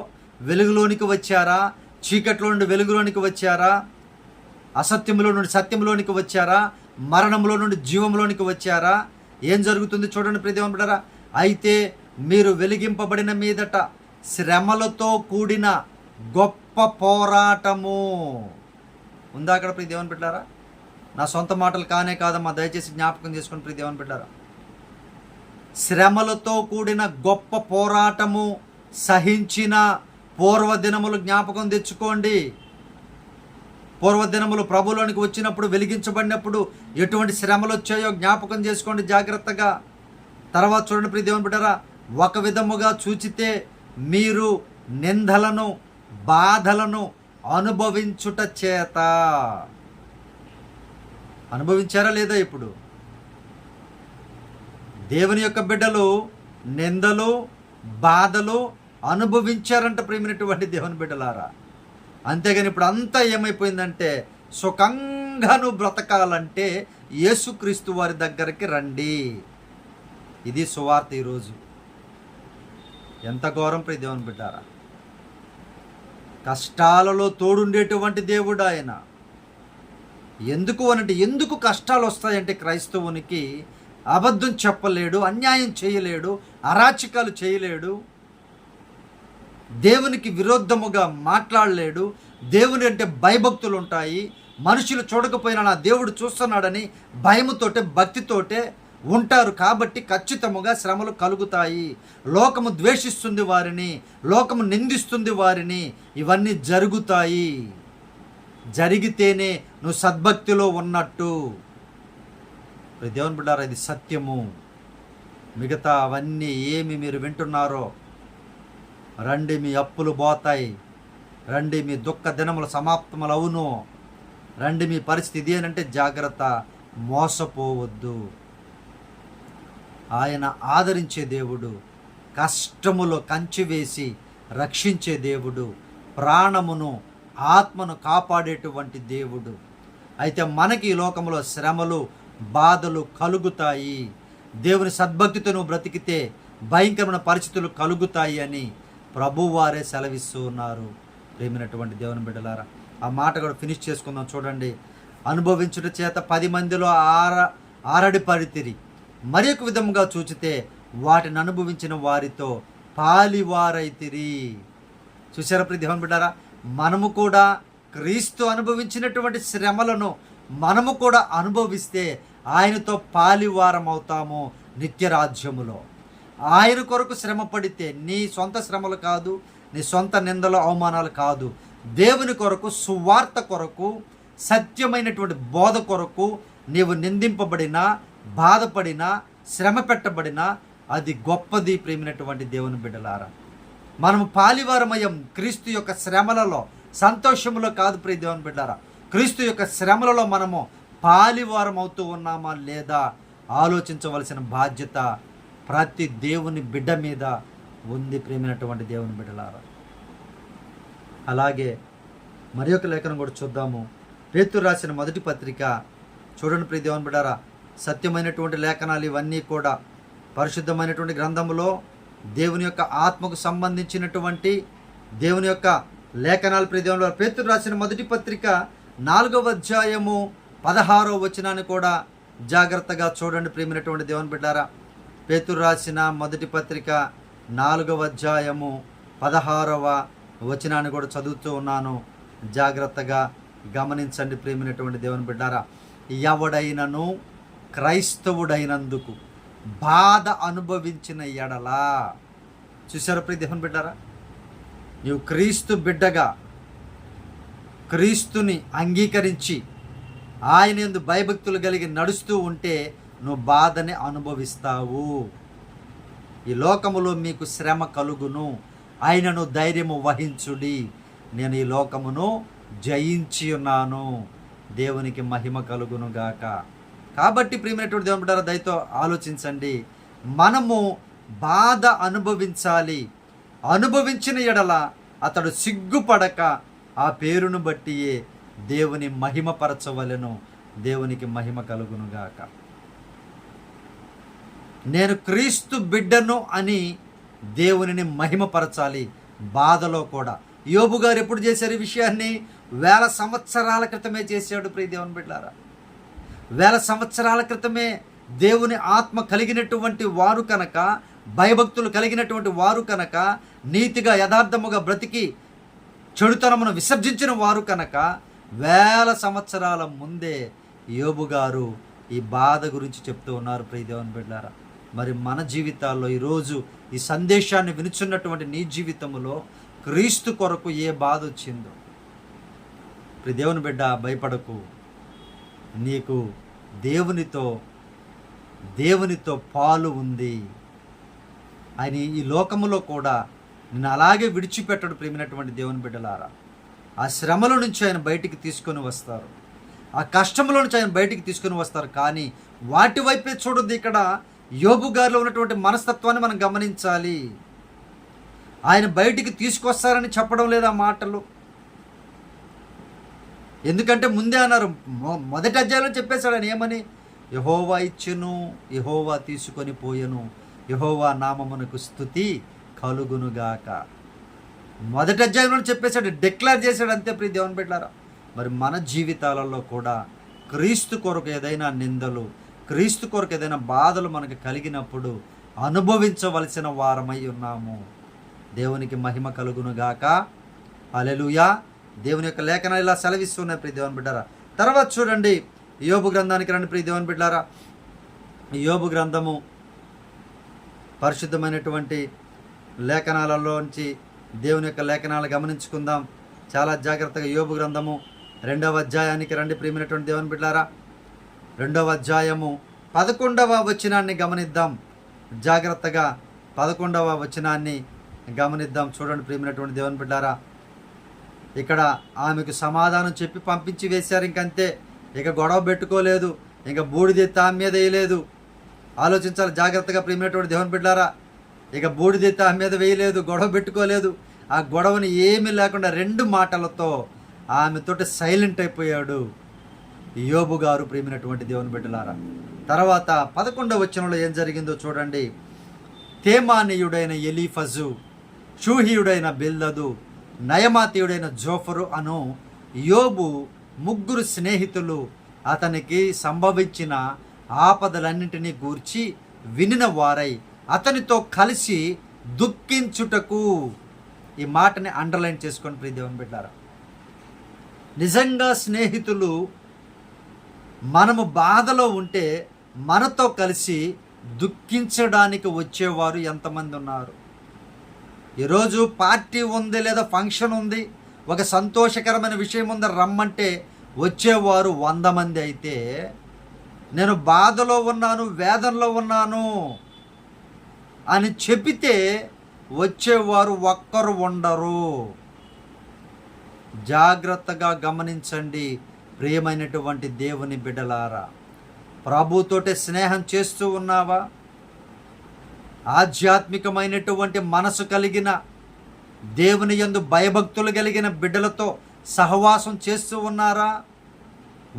వెలుగులోనికి వచ్చారా? చీకట్లో నుండి వెలుగులోనికి వచ్చారా? అసత్యంలో నుండి సత్యంలోనికి వచ్చారా? మరణంలో నుండి జీవంలోనికి వచ్చారా? ఏం జరుగుతుంది చూడండి ప్రియ దేవుని బిడ్డలారా. అయితే మీరు వెలిగింపబడిన మీదట శ్రమలతో కూడిన గొప్ప పోరాటము ఉందా అక్కడ ప్రియ దేవుని బిడ్డలారా? నా సొంత మాటలు కానే కాదమ్మా, దయచేసి జ్ఞాపకం చేసుకుని ప్రియ దేవుని బిడ్డలారా. శ్రమలతో కూడిన గొప్ప పోరాటము సహించిన పూర్వదినములు జ్ఞాపకం తెచ్చుకోండి. పూర్వదినములు ప్రభులోనికి వచ్చినప్పుడు, వెలిగించబడినప్పుడు ఎటువంటి శ్రమలు వచ్చాయో జ్ఞాపకం చేసుకోండి జాగ్రత్తగా. తర్వాత చూడండి ప్రియ దేవుని బిడ్డలారా, ఒక విధముగా చూచితే మీరు నిందలను బాధలను అనుభవించుట చేత, అనుభవించారా లేదా? ఇప్పుడు దేవుని యొక్క బిడ్డలు నిందలు బాధలు అనుభవించారంట ప్రియమైనటువంటి దేవుని బిడ్డలారా. అంతేగాని ఇప్పుడు అంతా ఏమైపోయిందంటే, సుఖంగా నువ్వు బ్రతకాలంటే యేసుక్రీస్తు వారి దగ్గరికి రండి. ఇది సువార్త. ఈరోజు ఎంత ఘోరం ప్రియ దేవుని బిడ్డారా. కష్టాలలో తోడుండేటువంటి దేవుడు ఆయన. ఎందుకు కష్టాలు వస్తాయంటే, క్రైస్తవునికి అబద్ధం చెప్పలేడు, అన్యాయం చేయలేడు, అరాచకాలు చేయలేడు. దేవునికి విరుద్ధముగా మాట్లాడలేడు. దేవుని అంటే భయభక్తులు ఉంటాయి. మనుషులు చూడకపోయినా నా దేవుడు చూస్తున్నాడని భయముతోటే భక్తితోటే ఉంటారు. కాబట్టి ఖచ్చితముగా శ్రమలు కలుగుతాయి. లోకము ద్వేషిస్తుంది వారిని, లోకము నిందిస్తుంది వారిని. ఇవన్నీ జరుగుతాయి. జరిగితేనే నువ్వు సద్భక్తిలో ఉన్నట్టు. దేవుని బిడ్డారా, ఇది సత్యము. మిగతా అవన్నీ ఏమి మీరు వింటున్నారో, రండి మీ అప్పులు పోతాయి, రండి మీ దుఃఖ దినములు సమాప్తములవును, రండి మీ పరిస్థితి ఇదేనంటే జాగ్రత్త, మోసపోవద్దు. ఆయన ఆదరించే దేవుడు, కష్టములో కంచి వేసి రక్షించే దేవుడు, ప్రాణమును ఆత్మను కాపాడేటువంటి దేవుడు. అయితే మనకి ఈ లోకంలో శ్రమలు బాధలు కలుగుతాయి. దేవుని సద్భక్తితో నువ్వు బ్రతికితే భయంకరమైన పరిస్థితులు కలుగుతాయి అని ప్రభువారే సెలవిస్తూ ఉన్నారు. ప్రేమైనటువంటి దేవుని బిడ్డలారా, ఆ మాట కూడా ఫినిష్ చేసుకుందాం. చూడండి, అనుభవించుట చేత 10 మందిలో ఆరడి పరితిరి, మరి ఒక విధముగా చూచితే వాటిని అనుభవించిన వారితో పాలివారైతిరి. చూసారా ప్రియ దేవుని బిడ్డారా, మనము కూడా క్రీస్తు అనుభవించినటువంటి శ్రమలను మనము కూడా అనుభవిస్తే ఆయనతో పాలివారం అవుతాము నిత్యరాజ్యములో. ఆయన కొరకు శ్రమ పడితే, నీ సొంత శ్రమలు కాదు, నీ సొంత నిందలు అవమానాలు కాదు, దేవుని కొరకు, సువార్త కొరకు, సత్యమైనటువంటి బోధ కొరకు నీవు నిందింపబడినా, బాధపడినా, శ్రమ పెట్టబడినా అది గొప్పది. ప్రేమైనటువంటి దేవుని బిడ్డలారా, మనము పాలివారమయం క్రీస్తు యొక్క శ్రమలలో, సంతోషములో కాదు. ప్రియ దేవుని బిడ్డలారా, క్రీస్తు యొక్క శ్రమలలో మనము పాలివారం అవుతూ ఉన్నామా లేదా ఆలోచించవలసిన బాధ్యత ప్రతి దేవుని బిడ్డ మీద ఉంది. ప్రేమైనటువంటి దేవుని బిడ్డలారా, అలాగే మరి ఒక లేఖనం కూడా చూద్దాము. పేతురు రాసిన మొదటి పత్రిక చూడండి ప్రియ దేవుని బిడ్డలారా, సత్యమైనటువంటి లేఖనాలు ఇవన్నీ కూడా పరిశుద్ధమైనటువంటి గ్రంథములో దేవుని యొక్క ఆత్మకు సంబంధించినటువంటి దేవుని యొక్క లేఖనాలు. ప్రియ దేవుని బిడ్డలారా, పేతురు రాసిన మొదటి పత్రిక 4వ అధ్యాయము 16వ వచనాన్ని కూడా జాగ్రత్తగా చూడండి. ప్రియమైనటువంటి దేవుని బిడ్డారా, పేతురు రాసిన మొదటి పత్రిక 4వ అధ్యాయము 16వ వచనాన్ని కూడా చదువుతూ ఉన్నాను. జాగ్రత్తగా గమనించండి. ప్రియమైనటువంటి దేవుని బిడ్డారా, ఎవడైనను క్రైస్తవుడైనందుకు బాధ అనుభవించిన ఎడలా, చూసారా ప్రియ దేవుని బిడ్డారా, నీవు క్రీస్తు బిడ్డగా క్రీస్తుని అంగీకరించి ఆయన యందు భయభక్తులు కలిగి నడుస్తూ ఉంటే నువ్వు బాధని అనుభవిస్తావు. ఈ లోకములో మీకు శ్రమ కలుగును, ఆయనను ధైర్యము వహించుడి, నేను ఈ లోకమును జయించి ఉన్నాను, దేవునికి మహిమ కలుగును గాక. కాబట్టి ప్రియమైనటువంటి దేవుని బిడ్డలారా, దయతో ఆలోచించండి. మనము బాధ అనుభవించాలి. అనుభవించిన ఎడల అతడు సిగ్గుపడక ఆ పేరును బట్టియే దేవుని మహిమపరచవలెను, దేవునికి మహిమ కలుగును గాక. నేను క్రీస్తు బిడ్డను అని దేవునిని మహిమపరచాలి బాధలో కూడా. యోబు గారు ఎప్పుడు చేశారు ఈ విషయాన్ని? 1000 సంవత్సరాల క్రితమే చేశాడు. ప్రియ దేవుని బిడ్డలారా, 1000 సంవత్సరాల క్రితమే దేవుని ఆత్మ కలిగినటువంటి వారు కనుక, భయభక్తులు కలిగినటువంటి వారు కనుక, నీతిగా యథార్థముగా బ్రతికి చెడుతనమును విసర్జించిన వారు కనుక 1000 సంవత్సరాల ముందే యోబు గారు ఈ బాధ గురించి చెప్తూ ఉన్నారు. ప్రియ దేవుని బిడ్డలారా, మరి మన జీవితాల్లో ఈరోజు ఈ సందేశాన్ని వినుచున్నటువంటి నీ జీవితంలో క్రీస్తు కొరకు ఏ బాధ వచ్చిందో, ప్రియ దేవుని బిడ్డ భయపడకు. నీకు దేవునితో పాలు ఉంది. ఆయన ఈ లోకములో కూడా నిన్ను అలాగే విడిచిపెట్టడు. ప్రేమైనటువంటి దేవుని బిడ్డలారా, ఆ శ్రమల నుంచి ఆయన బయటికి తీసుకొని వస్తారు, ఆ కష్టముల నుంచి ఆయన బయటికి తీసుకొని వస్తారు. కానీ వాటి వైపే చూడొద్దు. ఇక్కడ యోబు గారిలో ఉన్నటువంటి మనస్తత్వాన్ని మనం గమనించాలి. ఆయన బయటికి తీసుకొస్తారని చెప్పడం లేదా మాటలు. ఎందుకంటే ముందే అన్నారు, మొదటి అధ్యాయంలో చెప్పేశాడు ఆయన ఏమని? యెహోవా ఇచ్చును, యెహోవా తీసుకొని పోయెను, యెహోవా నామమునకు స్తుతి కలుగునుగాక. మొదటి అధ్యాయంలో చెప్పేశాడు, డిక్లేర్ చేశాడు అంతే. ప్రియ దేవుని బిడ్డలారా, మరి మన జీవితాలలో కూడా క్రీస్తు కొరకు ఏదైనా నిందలు, క్రీస్తు కొరకు ఏదైనా బాధలు మనకు కలిగినప్పుడు అనుభవించవలసిన వారమై ఉన్నాము. దేవునికి మహిమ కలుగునుగాక. హల్లెలూయా. దేవుని యొక్క లేఖనాలు ఇలా సెలవిస్తున్నాయి ప్రియ దేవుని బిడ్డారా. తర్వాత చూడండి, యోబు గ్రంథానికి రండి ప్రియ దేవుని బిడ్డారా. యోబు గ్రంథము పరిశుద్ధమైనటువంటి లేఖనాలలోంచి దేవుని యొక్క లేఖనాలు గమనించుకుందాం చాలా జాగ్రత్తగా. యోబు గ్రంథము 2వ అధ్యాయానికి రండి ప్రియమైనటువంటి దేవుని బిడ్డారా. 2వ అధ్యాయము 11వ వచనాన్ని గమనిద్దాం జాగ్రత్తగా. 11వ వచనాన్ని గమనిద్దాం. చూడండి ప్రియమైనటువంటి దేవుని బిడ్డారా, ఇక్కడ ఆమెకు సమాధానం చెప్పి పంపించి వేశారు. ఇంకంతే, ఇక గొడవ పెట్టుకోలేదు, ఇంకా బూడిదెత్తి ఆమె మీద వేయలేదు. ఆలోచించాలి జాగ్రత్తగా ప్రియమైనటువంటి దేవుని బిడ్డారా. ఇక బూడిదెత్తి ఆమె మీద వేయలేదు, గొడవ పెట్టుకోలేదు. ఆ గొడవని ఏమీ లేకుండా 2 మాటలతో ఆమెతోటి సైలెంట్ అయిపోయాడు యోబు గారు ప్రియమైనటువంటి దేవుని బిడ్డలారా. తర్వాత 11వ వచనంలో ఏం జరిగిందో చూడండి. తేమానీయుడైన ఎలీఫజు, షూహీయుడైన బిల్దదు, నయమాతీయుడైన జోఫరు అను యోబు 3 స్నేహితులు అతనికి సంభవించిన ఆపదలన్నింటినీ గూర్చి వినిన వారై అతనితో కలిసి దుఃఖించుటకు. ఈ మాటని అండర్లైన్ చేసుకొని ప్రియ దేవుని బిడ్డారా, నిజంగా స్నేహితులు మనము బాధలో ఉంటే మనతో కలిసి దుఃఖించడానికి వచ్చేవారు ఎంతమంది ఉన్నారు? ఈరోజు పార్టీ ఉంది లేదా ఫంక్షన్ ఉంది, ఒక సంతోషకరమైన విషయం ఉంది, రమ్మంటే వచ్చేవారు 100 మంది అయితే, నేను బాధలో ఉన్నాను, వేదనలో ఉన్నాను అని చెప్పితే వచ్చేవారు ఒక్కరు ఉండరు. జాగ్రత్తగా గమనించండి ప్రియమైనటువంటి దేవుని బిడ్డలారా. ప్రభుతోటే స్నేహం చేస్తూ ఉన్నావా? ఆధ్యాత్మికమైనటువంటి మనసు కలిగిన, దేవుని యందు భయభక్తులు కలిగిన బిడ్డలతో సహవాసం చేస్తూ ఉన్నారా?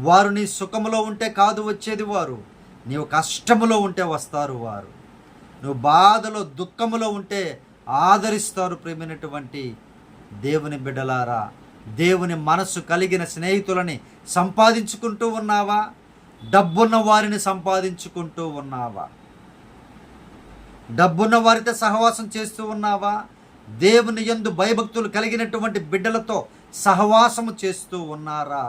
వారు నీ సుఖములో ఉంటే కాదు వచ్చేది వారు, నీవు కష్టములో ఉంటే వస్తారు వారు. నువ్వు బాధలో దుఃఖములో ఉంటే ఆదరిస్తారు ప్రియమైనటువంటి దేవుని బిడ్డలారా. దేవుని మనసు కలిగిన స్నేహితులని సంపాదించుకుంటూ ఉన్నావా? డబ్బున్న వారిని సంపాదించుకుంటూ ఉన్నావా? డబ్బున్న వారితో సహవాసం చేస్తూ ఉన్నావా? దేవుని యందు భయభక్తులు కలిగినటువంటి బిడ్డలతో సహవాసము చేస్తూ ఉన్నారా?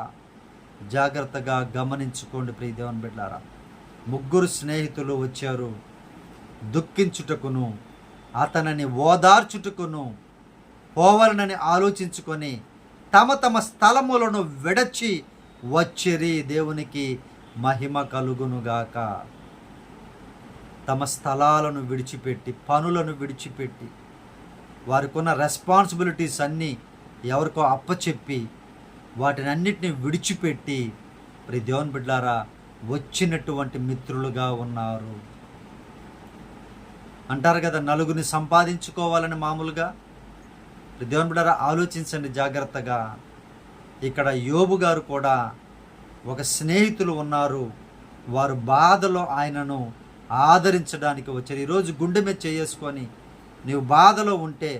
జాగ్రత్తగా గమనించుకోండి ప్రియ దేవుని బిడ్డలారా. 3 స్నేహితులు వచ్చారు దుఃఖించుటకును, అతనిని ఓదార్చుటకును పోవాలనని ఆలోచించుకొని తమ తమ స్థలములను విడచి వచ్చిరి. దేవునికి మహిమ కలుగునుగాక. తమ స్థలాలను విడిచిపెట్టి, పనులను విడిచిపెట్టి, వారికి ఉన్న రెస్పాన్సిబిలిటీస్ అన్నీ ఎవరికో అప్పచెప్పి వాటిని అన్నిటిని విడిచిపెట్టి ప్రియ దేవుని బిడ్డలారా వచ్చినటువంటి మిత్రులుగా ఉన్నారు. అంటారు కదా, నలుగురిని సంపాదించుకోవాలని మామూలుగా. దేవుని బిడ్డలారా ఆలోచించండి జాగ్రత్తగా. ఇక్కడ యోబు గారు కూడా ఒక స్నేహితులు ఉన్నారు, వారు బాధలో ఆయనను ఆదరించడానికి వచ్చారు. ఈరోజు గుండె మీద చేసుకొని నీవు బాధలో ఉంటే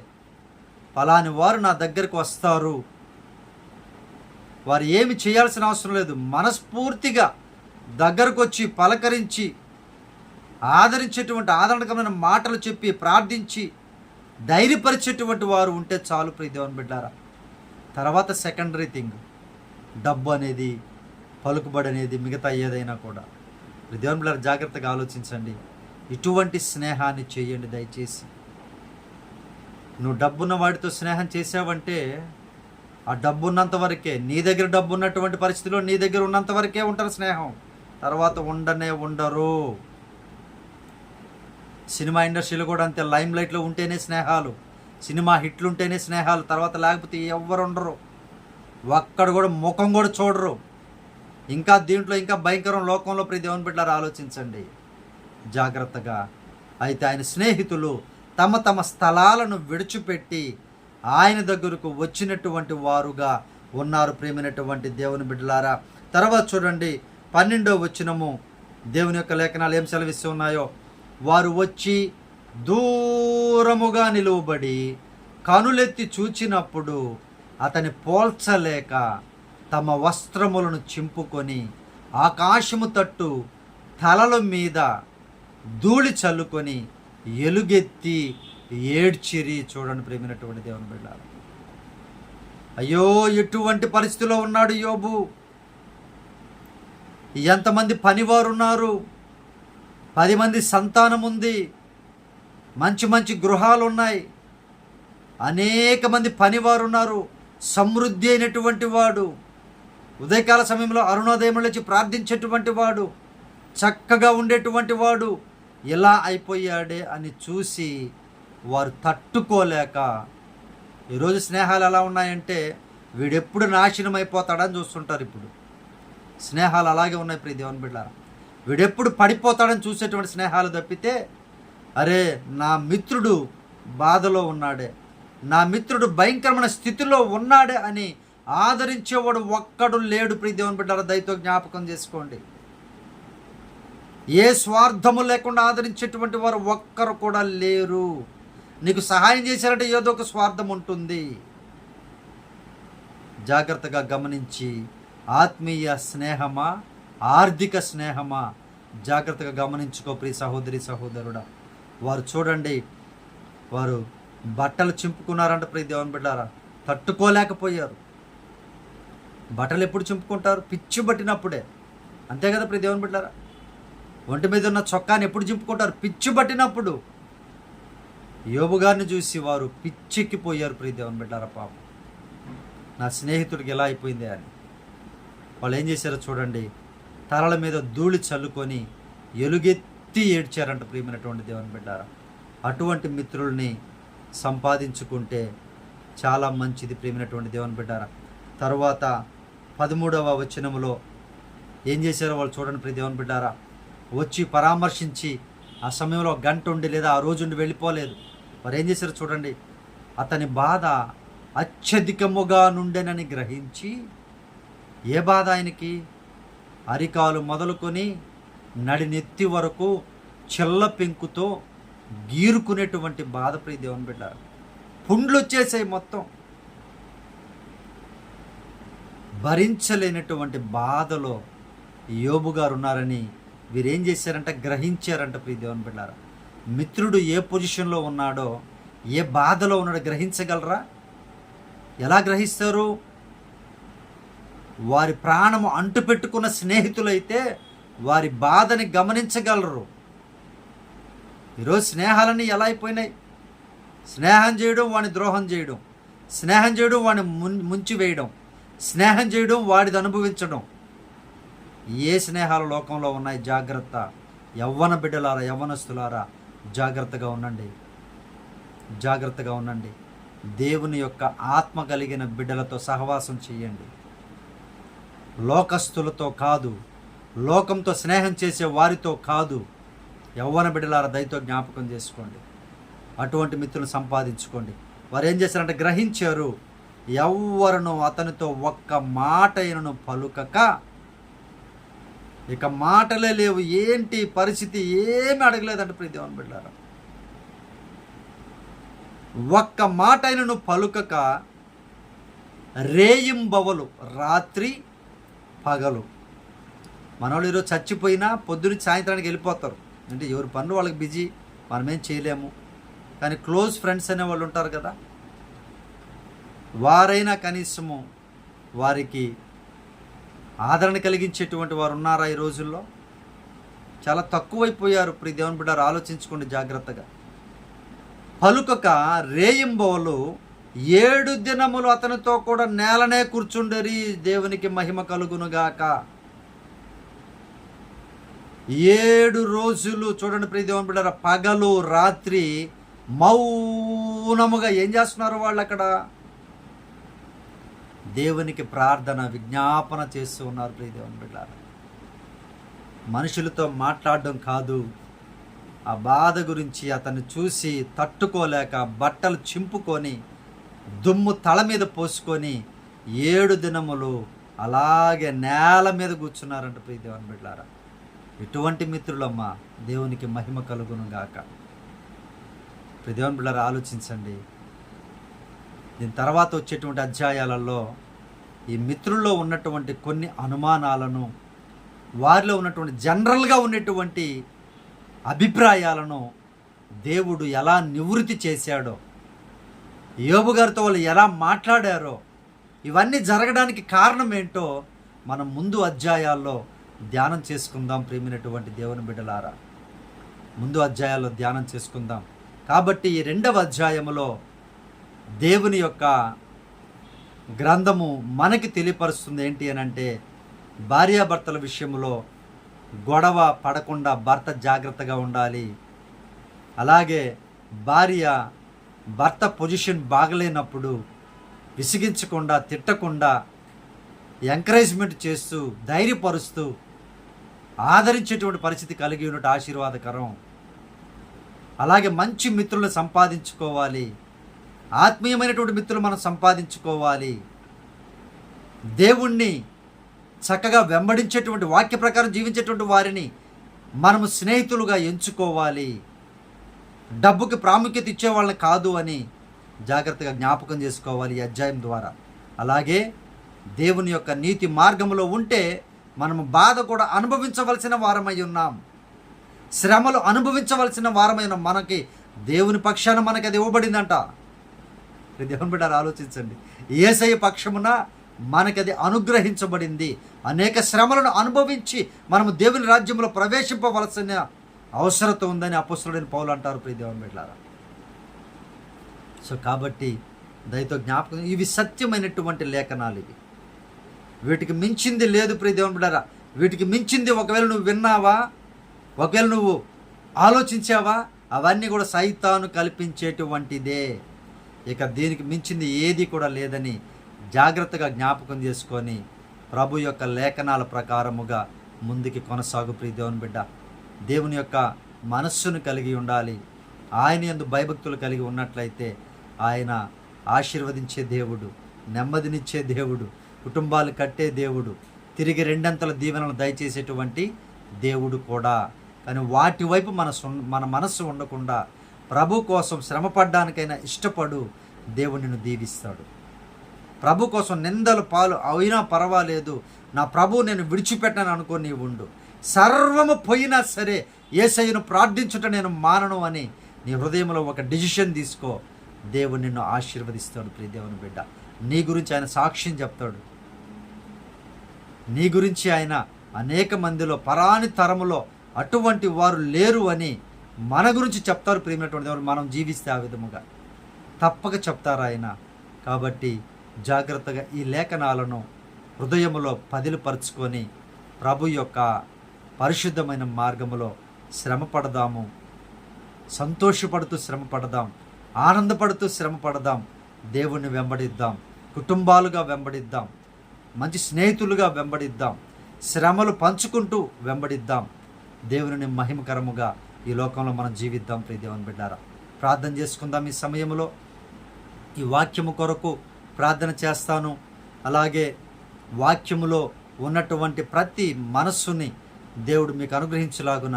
ఫలాని వారు నా దగ్గరకు వస్తారు, వారు ఏమి చేయాల్సిన అవసరం లేదు, మనస్ఫూర్తిగా దగ్గరకు వచ్చి పలకరించి ఆదరించేటువంటి ఆదరణకరమైన మాటలు చెప్పి ప్రార్థించి ధైర్యపరిచేటువంటి వారు ఉంటే చాలు ప్రియ దేవుని బిడ్డారా. తర్వాత సెకండరీ థింగ్ డబ్బు అనేది, పలుకుబడి అనేది, మిగతా ఏదైనా కూడా. ప్రియ దేవుని బిడ్డారా జాగ్రత్తగా ఆలోచించండి. ఇటువంటి స్నేహాన్ని చేయండి దయచేసి. నువ్వు డబ్బున్న వాడితో స్నేహం చేసావంటే ఆ డబ్బు ఉన్నంత వరకే, నీ దగ్గర డబ్బు ఉన్నటువంటి పరిస్థితిలో నీ దగ్గర ఉన్నంత వరకే ఉంటారు స్నేహం, తర్వాత ఉండరు. సినిమా ఇండస్ట్రీలో కూడా అంతే, లైమ్ లైట్లో ఉంటేనే స్నేహాలు, సినిమా హిట్లు ఉంటేనే స్నేహాలు, తర్వాత లేకపోతే ఎవ్వరు ఉండరు, ఒక్కడు కూడా ముఖం కూడా చూడరు. ఇంకా దీంట్లో ఇంకా భయంకరం లోకంలో ప్రియ దేవుని బిడ్డలారా ఆలోచించండి జాగ్రత్తగా. అయితే ఆయన స్నేహితులు తమ తమ స్థలాలను విడిచిపెట్టి ఆయన దగ్గరకు వచ్చినటువంటి వారుగా ఉన్నారు ప్రియమైనటువంటి దేవుని బిడ్డలారా. తర్వాత చూడండి 12వ వచనము దేవుని యొక్క లేఖనాలు ఏం సెలవిస్తూ ఉన్నాయో. వారు వచ్చి దూరముగా నిలువబడి కనులెత్తి చూచినప్పుడు అతని పోల్చలేక తమ వస్త్రములను చింపుకొని ఆకాశము తట్టు తలల మీద ధూళి చల్లుకొని ఎలుగెత్తి ఏడ్చిరి. చూడండి ప్రేమైనటువంటి దేవుని బిడ్డలారా, అయ్యో ఎటువంటి పరిస్థితిలో ఉన్నాడు యోబు. ఎంతమంది పనివారు ఉన్నారు, 10 మంది సంతానం ఉంది, మంచి మంచి గృహాలు ఉన్నాయి, అనేక మంది పనివారు ఉన్నారు, సమృద్ధి అయినటువంటి వాడు, ఉదయకాల సమయంలో అరుణోదయం లేచి ప్రార్థించేటువంటి వాడు, చక్కగా ఉండేటువంటి వాడు ఇలా అయిపోయాడే అని చూసి వారు తట్టుకోలేక, ఈరోజు స్నేహాలు ఎలా ఉన్నాయంటే వీడెప్పుడు నాశనం అయిపోతాడని చూస్తుంటారు. ఇప్పుడు స్నేహాలు అలాగే ఉన్నాయి ప్రియ దేవుని బిడ్డలారా. వీడెప్పుడు పడిపోతాడని చూసేటువంటి స్నేహాలు తప్పితే, అరే నా మిత్రుడు బాధలో ఉన్నాడే, నా మిత్రుడు భయంకరమైన స్థితిలో ఉన్నాడే అని ఆదరించేవాడు ఒక్కడు లేడు ప్రియ దేవుని బిడ్డలారా. దయతో జ్ఞాపకం చేసుకోండి. ఏ స్వార్థము లేకుండా ఆదరించేటువంటి వారు ఒక్కరు కూడా లేరు. నీకు సహాయం చేశారంటే ఏదో ఒక స్వార్థం ఉంటుంది. జాగ్రత్తగా గమనించి, ఆత్మీయ స్నేహమా ఆర్థిక స్నేహమా, జాగ్రత్తగా గమనించుకో ప్రియ సహోదరి సహోదరుడా. వారు చూడండి, వారు బట్టలు చింపుకున్నారంట ప్రియ దేవుని బిడ్డారా, తట్టుకోలేకపోయారు. బట్టలు ఎప్పుడు చింపుకుంటారు? పిచ్చి పట్టినప్పుడే, అంతే కదా ప్రియ దేవుని బిడ్డారా. ఒంటి మీద ఉన్న చొక్కాని ఎప్పుడు చింపుకుంటారు? పిచ్చి పట్టినప్పుడు. యోబు గారిని చూసి వారు పిచ్చెక్కిపోయారు ప్రియ దేవుని బిడ్డారా. పాపం, నా స్నేహితుడికి ఎలా అయిపోయింది అని వాళ్ళు ఏం చేశారో చూడండి, తలల మీద ధూళి చల్లుకొని ఎలుగెత్తి ఏడ్చారంట ప్రియమైనటువంటి దేవుని బిడ్డారా. అటువంటి మిత్రుల్ని సంపాదించుకుంటే చాలా మంచిది ప్రియమైనటువంటి దేవుని బిడ్డారా. తరువాత 13వ వచనములో ఏం చేశారో వాళ్ళు చూడండి ప్రియ దేవుని బిడ్డారా. వచ్చి పరామర్శించి ఆ సమయంలో గంట ఉండి లేదా ఆ రోజు ఉండి వెళ్ళిపోలేదు. వారు ఏం చేశారో చూడండి, అతని బాధ అత్యధికముగా నుండెనని గ్రహించి, ఏ బాధ ఆయనకి? అరికాలు మొదలుకొని నడినెత్తి వరకు చెల్ల పెంకుతో గీరుకునేటువంటి బాధ ప్రియ దేవుని బిడ్డ. పుండ్లు వచ్చేసాయి మొత్తం. భరించలేనటువంటి బాధలో యోబు గారు ఉన్నారని వీరేం చేశారంట? గ్రహించారంట ప్రియ దేవుని బిడ్డారా. మిత్రుడు ఏ పొజిషన్లో ఉన్నాడో, ఏ బాధలో ఉన్నాడో గ్రహించగలరా? ఎలా గ్రహిస్తారు? వారి ప్రాణము అంటుపెట్టుకున్న స్నేహితులైతే వారి బాధని గమనించగలరు. ఈరోజు స్నేహాలన్నీ ఎలా అయిపోయినాయి? స్నేహం చేయడం వాడిని ద్రోహం చేయడం, స్నేహం చేయడం వాడిని ముంచివేయడం, స్నేహం చేయడం వాడిది అనుభవించడం. ఏ స్నేహాలు లోకంలో ఉన్నాయి? జాగ్రత్త. యవ్వన బిడ్డలారా, యవ్వనస్తులారా, జాగ్రత్తగా ఉండండి, జాగ్రత్తగా ఉండండి. దేవుని యొక్క ఆత్మ కలిగిన బిడ్డలతో సహవాసం చేయండి, లోకస్తులతో కాదు, లోకంతో స్నేహం చేసే వారితో కాదు. యవ్వన బిడ్డలారా, దయతో జ్ఞాపకం చేసుకోండి. అటువంటి మిత్రులను సంపాదించుకోండి. వారు ఏం చేశారంటే గ్రహించారు. ఎవ్వరును అతనితో ఒక్క మాట అయినను పలుకక, ఇక మాటలే లేవు. ఏంటి పరిస్థితి? ఏమి అడగలేదంటే ప్రియ దేవుని బిడ్డలారా, ఒక్క మాట అయినను పలుకక రేయింబవలు, రాత్రి పగలు. మనోళ్ళు ఈరోజు చచ్చిపోయినా పొద్దున్న సాయంత్రానికి వెళ్ళిపోతారు. అంటే ఎవరి పనులు వాళ్ళకి బిజీ, మనమేం చేయలేము. కానీ క్లోజ్ ఫ్రెండ్స్ అనే వాళ్ళు ఉంటారు కదా, వారైనా కనీసము వారికి ఆదరణ కలిగించేటువంటి వారు ఉన్నారా ఈ రోజుల్లో? చాలా తక్కువైపోయారు ప్రియ దేవుని బిడ్డారు. ఆలోచించుకోండి జాగ్రత్తగా. పలుకక రేయింబవలు 7 దినములు అతనితో కూడా నేలనే కూర్చుండరి. దేవునికి మహిమ కలుగునుగాక. 7 రోజులు చూడండి ప్రియ దేవుని బిడ్డారా, పగలు రాత్రి మౌనముగా ఏం చేస్తున్నారు వాళ్ళు? అక్కడ దేవునికి ప్రార్థన విజ్ఞాపన చేస్తూ ఉన్నారు ప్రియ దేవుని బిడ్డలారా. మనుషులతో మాట్లాడడం కాదు, ఆ బాధ గురించి అతన్ని చూసి తట్టుకోలేక బట్టలు చింపుకొని దుమ్ము తల మీద పోసుకొని 7 దినములు అలాగే నేల మీద కూర్చున్నారంట ప్రియ దేవుని బిడ్డలారా. ఎటువంటి మిత్రులమ్మా! దేవునికి మహిమ కలుగును గాక. ప్రియ దేవుని బిడ్డలారా, ఆలోచించండి. దీని తర్వాత వచ్చేటువంటి అధ్యాయాలలో ఈ మిత్రుల్లో ఉన్నటువంటి కొన్ని అనుమానాలను, వారిలో ఉన్నటువంటి జనరల్గా ఉన్నటువంటి అభిప్రాయాలను దేవుడు ఎలా నివృత్తి చేశాడో, యోబు గారితో వాళ్ళు ఎలా మాట్లాడారో, ఇవన్నీ జరగడానికి కారణం ఏంటో మనం ముందు అధ్యాయాల్లో ధ్యానం చేసుకుందాం. ప్రేమైనటువంటి దేవుని బిడ్డలారా, ముందు అధ్యాయాల్లో ధ్యానం చేసుకుందాం. కాబట్టి ఈ 2వ అధ్యాయములో దేవుని యొక్క గ్రంథము మనకి తెలియపరుస్తుంది ఏంటి అని అంటే, భార్యాభర్తల విషయంలో గొడవ పడకుండా భర్త జాగ్రత్తగా ఉండాలి. అలాగే భార్య భర్త పొజిషన్ బాగలేనప్పుడు విసిగించకుండా, తిట్టకుండా, ఎంకరేజ్మెంట్ చేస్తూ, ధైర్యపరుస్తూ, ఆదరించేటువంటి పరిస్థితి కలిగి ఉన్నట్టు ఆశీర్వాదకరం. అలాగే మంచి మిత్రులను సంపాదించుకోవాలి. ఆత్మీయమైనటువంటి మిత్రులు మనం సంపాదించుకోవాలి. దేవుణ్ణి చక్కగా వెంబడించేటువంటి, వాక్య ప్రకారం జీవించేటువంటి వారిని మనము స్నేహితులుగా ఎంచుకోవాలి. డబ్బుకి ప్రాముఖ్యత ఇచ్చేవాళ్ళని కాదు అని జాగ్రత్తగా జ్ఞాపకం చేసుకోవాలి ఈ అధ్యాయం ద్వారా. అలాగే దేవుని యొక్క నీతి మార్గంలో ఉంటే మనము బాధ కూడా అనుభవించవలసిన వారమై ఉన్నాం. శ్రమలు అనుభవించవలసిన వారమై ఉన్నాం. మనకి దేవుని పక్షాన మనకి అది ఇవ్వబడిందంట. దేవుని బిడ్డలు ఆలోచించండి, యేసయ్య పక్షమున మనకది అనుగ్రహించబడింది. అనేక శ్రమలను అనుభవించి మనము దేవుని రాజ్యంలో ప్రవేశింపవలసిన అవసరత ఉందని అపొస్తలుడైన పౌలు అంటారు. ప్రియ దేవుని బిడ్డలారా, సో కాబట్టి దయతో జ్ఞాపకం, ఇవి సత్యమైనటువంటి లేఖనాలు. ఇవి వీటికి మించింది లేదు. ప్రియ దేవుని బిడ్డలారా, వీటికి మించింది ఒకవేళ నువ్వు విన్నావా, ఒకవేళ నువ్వు ఆలోచించావా, అవన్నీ కూడా సైతాను కల్పించేటువంటిదే. ఇక దీనికి మించింది ఏది కూడా లేదని జాగ్రత్తగా జ్ఞాపకం చేసుకొని ప్రభు యొక్క లేఖనాల ప్రకారముగా ముందుకి కొనసాగు. ప్రియ దేవుని బిడ్డ, దేవుని యొక్క మనస్సును కలిగి ఉండాలి. ఆయన యందు భయభక్తులు కలిగి ఉన్నట్లయితే ఆయన ఆశీర్వదించే దేవుడు, నెమ్మదినిచ్చే దేవుడు, కుటుంబాలు కట్టే దేవుడు, తిరిగి 2 దీవెనలు దయచేసేటువంటి దేవుడు కూడా. కానీ వాటి వైపు మన మనస్సు ఉండకుండా ప్రభు కోసం శ్రమపడ్డానికైనా ఇష్టపడు, దేవుడు నిన్ను దీవిస్తాడు. ప్రభు కోసం నిందలు పాలు అయినా పర్వాలేదు, నా ప్రభు నేను విడిచిపెట్టాను అనుకో, నీవు ఉండు. సర్వము పోయినా సరే యేసయ్యను ప్రార్థించుట నేను మానను అని నీ హృదయంలో ఒక డిసిషన్ తీసుకో. దేవుడు నిన్ను ఆశీర్వదిస్తాడు. ప్రియ దేవుని బిడ్డ, నీ గురించి ఆయన సాక్ష్యం చెప్తాడు. నీ గురించి ఆయన అనేక మందిలో పరాని తరములో అటువంటి వారు లేరు అని మన గురించి చెప్తారు. ప్రియమైనటువంటి దేవుడు, మనం జీవిస్తే ఆ విధముగా తప్పక చెప్తారు ఆయన. కాబట్టి జాగ్రత్తగా ఈ లేఖనాలను హృదయములో పదిలిపరుచుకొని ప్రభు యొక్క పరిశుద్ధమైన మార్గములో శ్రమ పడదాము. సంతోషపడుతూ శ్రమ పడదాం, ఆనందపడుతూ శ్రమ పడదాం. దేవుణ్ణి వెంబడిద్దాం, కుటుంబాలుగా వెంబడిద్దాం, మంచి స్నేహితులుగా వెంబడిద్దాం, శ్రమలు పంచుకుంటూ వెంబడిద్దాం. దేవుని మహిమకరముగా ఈ లోకంలో మనం జీవిద్దాం. ప్రియ దేవుని బిడ్డారా, ప్రార్థన చేసుకుందాం. ఈ సమయంలో ఈ వాక్యము కొరకు ప్రార్థన చేస్తాను. అలాగే వాక్యములో ఉన్నటువంటి ప్రతి మనస్సుని దేవుడు మీకు అనుగ్రహించలాగున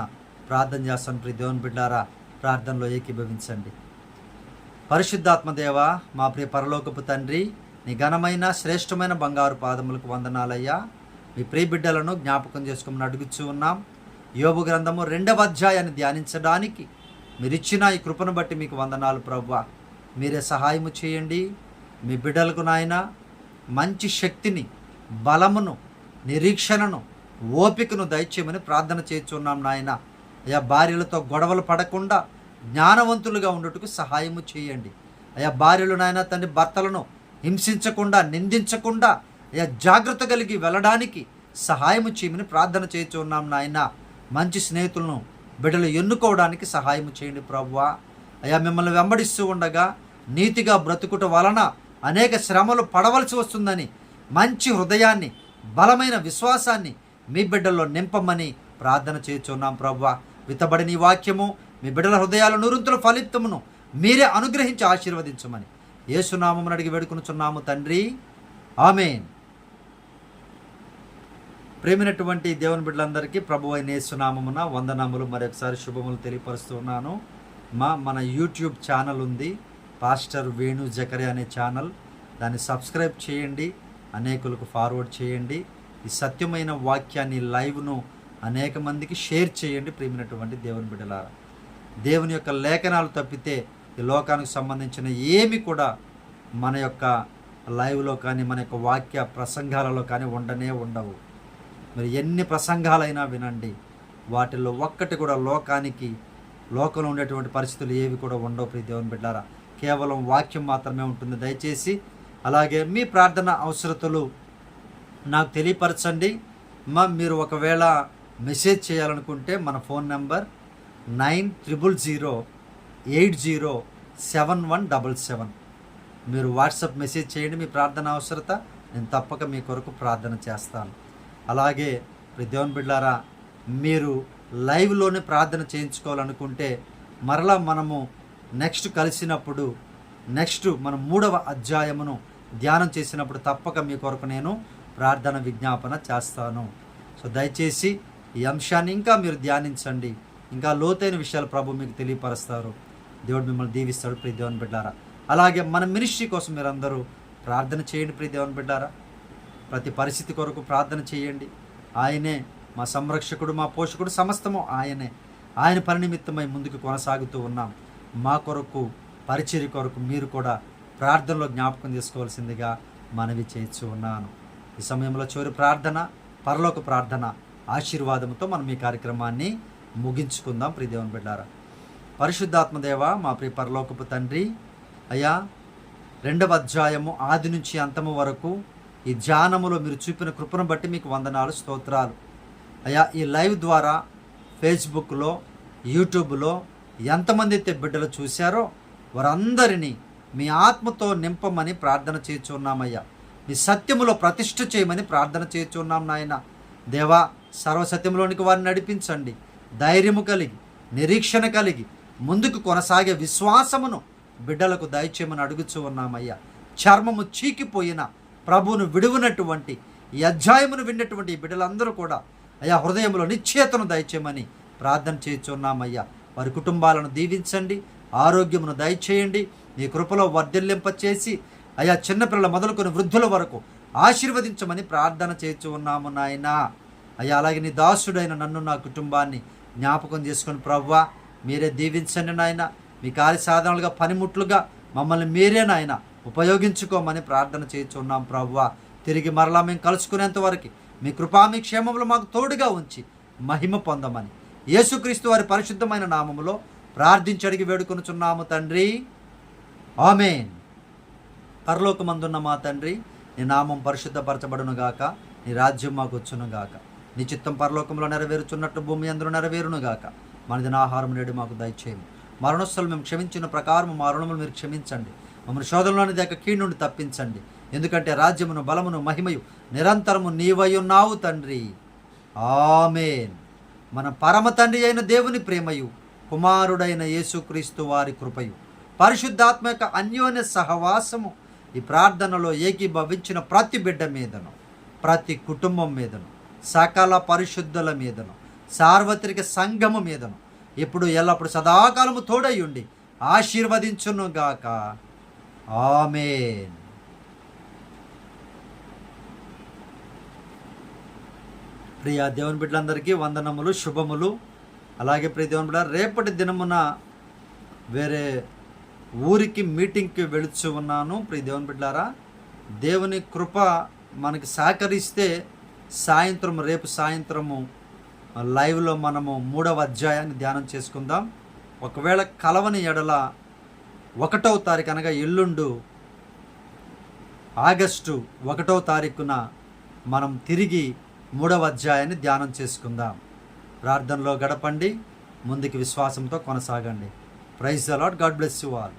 ప్రార్థన చేస్తాను. ప్రియ దేవుని బిడ్డారా, ప్రార్థనలో ఏకీభవించండి. పరిశుద్ధాత్మ దేవ, మా ప్రియ పరలోకపు తండ్రి, నీ ఘనమైన శ్రేష్టమైన బంగారు పాదములకు వందనాలయ్యా. మీ ప్రియ బిడ్డలను జ్ఞాపకం చేసుకోమని అడుగుచూ ఉన్నాం. యోబు గ్రంథము 2వ అధ్యాయాన్ని ధ్యానించడానికి మీరిచ్చిన ఈ కృపను బట్టి మీకు వందనాలు ప్రభువా. మీరే సహాయము చేయండి. మీ బిడ్డలకు నాయన మంచి శక్తిని, బలమును, నిరీక్షణను, ఓపికను దయచేయమని ప్రార్థన చేస్తున్నాం నాయన. అయ్యా, భార్యలతో గొడవలు పడకుండా జ్ఞానవంతులుగా ఉండుటకు సహాయము చేయండి. అయ్యా, భార్యలు నాయన తండ్రి భర్తలను హింసించకుండా, నిందించకుండా అయ్యా జాగ్రత్త కలిగి వెళ్ళడానికి సహాయము చేయమని ప్రార్థన చేస్తున్నాం నాయన. మంచి స్నేహితులను బిడ్డలు ఎన్నుకోవడానికి సహాయం చేయండి ప్రభువా. అయ్యా, మిమ్మల్ని వెంబడిస్తూ ఉండగా నీతిగా బ్రతుకుట వలన అనేక శ్రమలు పడవలసి వస్తుందని మంచి హృదయాన్ని, బలమైన విశ్వాసాన్ని మీ బిడ్డల్లో నింపమని ప్రార్థన చేస్తున్నాం ప్రభువా. విత్తబడిన ఈ వాక్యము మీ బిడ్డల హృదయాల నూరంతుల ఫలితమును మీరే అనుగ్రహించి ఆశీర్వదించమని యేసునామమున అడిగి వేడుకొనుచున్నాము తండ్రి, ఆమేన్. ప్రేమైనటువంటి దేవుని బిడ్డలందరికీ ప్రభువైన యేసునామమున వందనములు, మరొకసారి శుభములు తెలియపరుస్తున్నాను. మన యూట్యూబ్ ఛానల్ ఉంది, పాస్టర్ వేణు జకరియా అనే ఛానల్. దాన్ని సబ్స్క్రైబ్ చేయండి, అనేకులకు ఫార్వర్డ్ చేయండి. ఈ సత్యమైన వాక్యాన్ని, లైవ్ను అనేక మందికి షేర్ చేయండి. ప్రేమైనటువంటి దేవుని బిడ్డలారా, దేవుని యొక్క లేఖనాలు తప్పితే ఈ లోకానికి సంబంధించిన ఏమి కూడా మన యొక్క లైవ్లో కానీ మన యొక్క వాక్య ప్రసంగాలలో కానీ ఉండవు. మీరు ఎన్ని ప్రసంగాలైనా వినండి, వాటిల్లో ఒక్కటి కూడా లోకంలో ఉండేటువంటి పరిస్థితులు ఏవి కూడా ఉండవు. ప్రియ దేవుని బిడ్డారా, కేవలం వాక్యం మాత్రమే ఉంటుంది. దయచేసి అలాగే మీ ప్రార్థన అవసరతలు నాకు తెలియపరచండి. మీరు ఒకవేళ మెసేజ్ చేయాలనుకుంటే మన ఫోన్ నెంబర్ 9000807177. మీరు వాట్సాప్ మెసేజ్ చేయండి మీ ప్రార్థన అవసరత, నేను తప్పక మీ కొరకు ప్రార్థన చేస్తాను. అలాగే దేవుని బిడ్డలారా, మీరు లైవ్లోనే ప్రార్థన చేయించుకోవాలనుకుంటే మరలా మనము నెక్స్ట్ కలిసినప్పుడు మనం 3వ అధ్యాయమును ధ్యానం చేసినప్పుడు తప్పక మీ కొరకు నేను ప్రార్థన విజ్ఞాపన చేస్తాను. సో దయచేసి ఈ అంశాన్ని ఇంకా మీరు ధ్యానించండి, ఇంకా లోతైన విషయాలు ప్రభు మీకు తెలియపరుస్తారు. దేవుడు మిమ్మల్ని దీవిస్తాడు. ప్రియ దేవుని బిడ్డారా, అలాగే మన మినిస్ట్రీ కోసం మీరందరూ ప్రార్థన చేయండి. ప్రియ దేవుని బిడ్డారా, ప్రతి పరిస్థితి కొరకు ప్రార్థన చేయండి. ఆయనే మా సంరక్షకుడు, మా పోషకుడు, సమస్తము ఆయనే. ఆయన పని నిమిత్తమై ముందుకు కొనసాగుతూ ఉన్నాం. మా కొరకు, పరిచర్య కొరకు మీరు కూడా ప్రార్థనలో జ్ఞాపకం చేసుకోవాల్సిందిగా మనవి చేయించు ఉన్నాను. ఈ సమయంలో చివరి ప్రార్థన, పరలోక ప్రార్థన ఆశీర్వాదంతో మనం ఈ కార్యక్రమాన్ని ముగించుకుందాం. ప్రియ దేవుని బిడ్డారా, పరిశుద్ధాత్మదేవ, మా ప్రియ పరలోకపు తండ్రి, అయ్యా 2వ అధ్యాయము ఆది నుంచి అంతము వరకు ఈ ధ్యానములో మీరు చూపిన కృపను బట్టి మీకు వందనాలు, స్తోత్రాలు. అయ్యా, ఈ లైవ్ ద్వారా ఫేస్బుక్లో, యూట్యూబ్లో ఎంతమంది అయితే బిడ్డలు చూశారో వారందరినీ మీ ఆత్మతో నింపమని ప్రార్థన చేయుచున్నామయ్యా. మీ సత్యములో ప్రతిష్ఠ చేయమని ప్రార్థన చేయుచున్నాం నాయన. దేవా, సర్వసత్యంలోనికి వారిని నడిపించండి. ధైర్యము కలిగి, నిరీక్షణ కలిగి ముందుకు కొనసాగే విశ్వాసమును బిడ్డలకు దయచేయమని అడుగుచూ ఉన్నామయ్యా. చర్మము చీకిపోయిన ప్రభువును విడువనటువంటి ఈ అధ్యాయమును విన్నటువంటి ఈ బిడ్డలందరూ కూడా అయ్యా హృదయంలో నిశ్చేతను దయచేయమని ప్రార్థన చేయుచున్నామయ్యా. వారి కుటుంబాలను దీవించండి, ఆరోగ్యమును దయచేయండి, నీ కృపలో వర్ధిల్లింపచేసి అయ్యా చిన్నపిల్లల మొదలుకొని వృద్ధుల వరకు ఆశీర్వదించమని ప్రార్థన చేయించు ఉన్నాము నాయన. అయ్యా, అలాగే నీ దాసుడైన నన్ను, నా కుటుంబాన్ని జ్ఞాపకం చేసుకొని ప్రభువా మీరే దీవించండి నాయన. మీ కార్యసాధనాలుగా, పనిముట్లుగా మమ్మల్ని మీరే నాయన ఉపయోగించుకోమని ప్రార్థన చేయించున్నాం ప్రభువా. తిరిగి మరలా మేము కలుసుకునేంత వరకు మీ కృపా, మీ క్షేమములు మాకు తోడుగా ఉంచి మహిమ పొందమని యేసుక్రీస్తు వారి పరిశుద్ధమైన నామములో ప్రార్థించి అడిగి వేడుకొనుచున్నాము తండ్రి, ఆమేన్. పరలోకమందున్న మా తండ్రి, నీ నామం పరిశుద్ధపరచబడునుగాక, నీ రాజ్యం మాకు వచ్చునుగాక, నీ చిత్తం పరలోకంలో నెరవేరుచున్నట్టు భూమి అందరూ నెరవేరునుగాక. మన దినాహారం నేడు మాకు దయచేయము. మరణోత్సవం మేము క్షమించిన ప్రకారం మా రుణములు మీరు క్షమించండి. మమ్మల్ని శోధనలోని దాకా కీడు నుండి తప్పించండి. ఎందుకంటే రాజ్యమును, బలమును, మహిమయు నిరంతరము నీవై ఉన్నావు తండ్రి, ఆమేన్. మన పరమ తండ్రి అయిన దేవుని ప్రేమయు, కుమారుడైన యేసుక్రీస్తు వారి కృపయు, పరిశుద్ధాత్మ యొక్క అన్యోన్య సహవాసము ఈ ప్రార్థనలో ఏకీభవించిన ప్రతి బిడ్డ మీదను, ప్రతి కుటుంబం మీదను, సకల పరిశుద్ధుల మీదను, సార్వత్రిక సంఘము మీదను ఇప్పుడు ఎల్లప్పుడు సదాకాలము తోడయ్యుండి ఆశీర్వదించునుగాక, ఆమేన్. ప్రియ దేవుని బిడ్డలందరికీ వందనములు, శుభములు. అలాగే ప్రియ దేవుని బిడ్డ, రేపటి దినమున వేరే ఊరికి మీటింగ్కి వెళుచు ఉన్నాను. ప్రియ దేవుని బిడ్డారా, దేవుని కృప మనకి సహకరిస్తే రేపు సాయంత్రము లైవ్లో మనము 3వ అధ్యాయాన్ని ధ్యానం చేసుకుందాం. ఒకవేళ కలవని ఎడల 1వ తారీఖు అనగా ఎల్లుండు ఆగస్టు 1వ తారీఖున మనం తిరిగి 3వ అధ్యాయాన్ని ధ్యానం చేసుకుందాం. ప్రార్థనలో గడపండి, ముందుకు విశ్వాసంతో కొనసాగండి. Praise the Lord. God bless you all.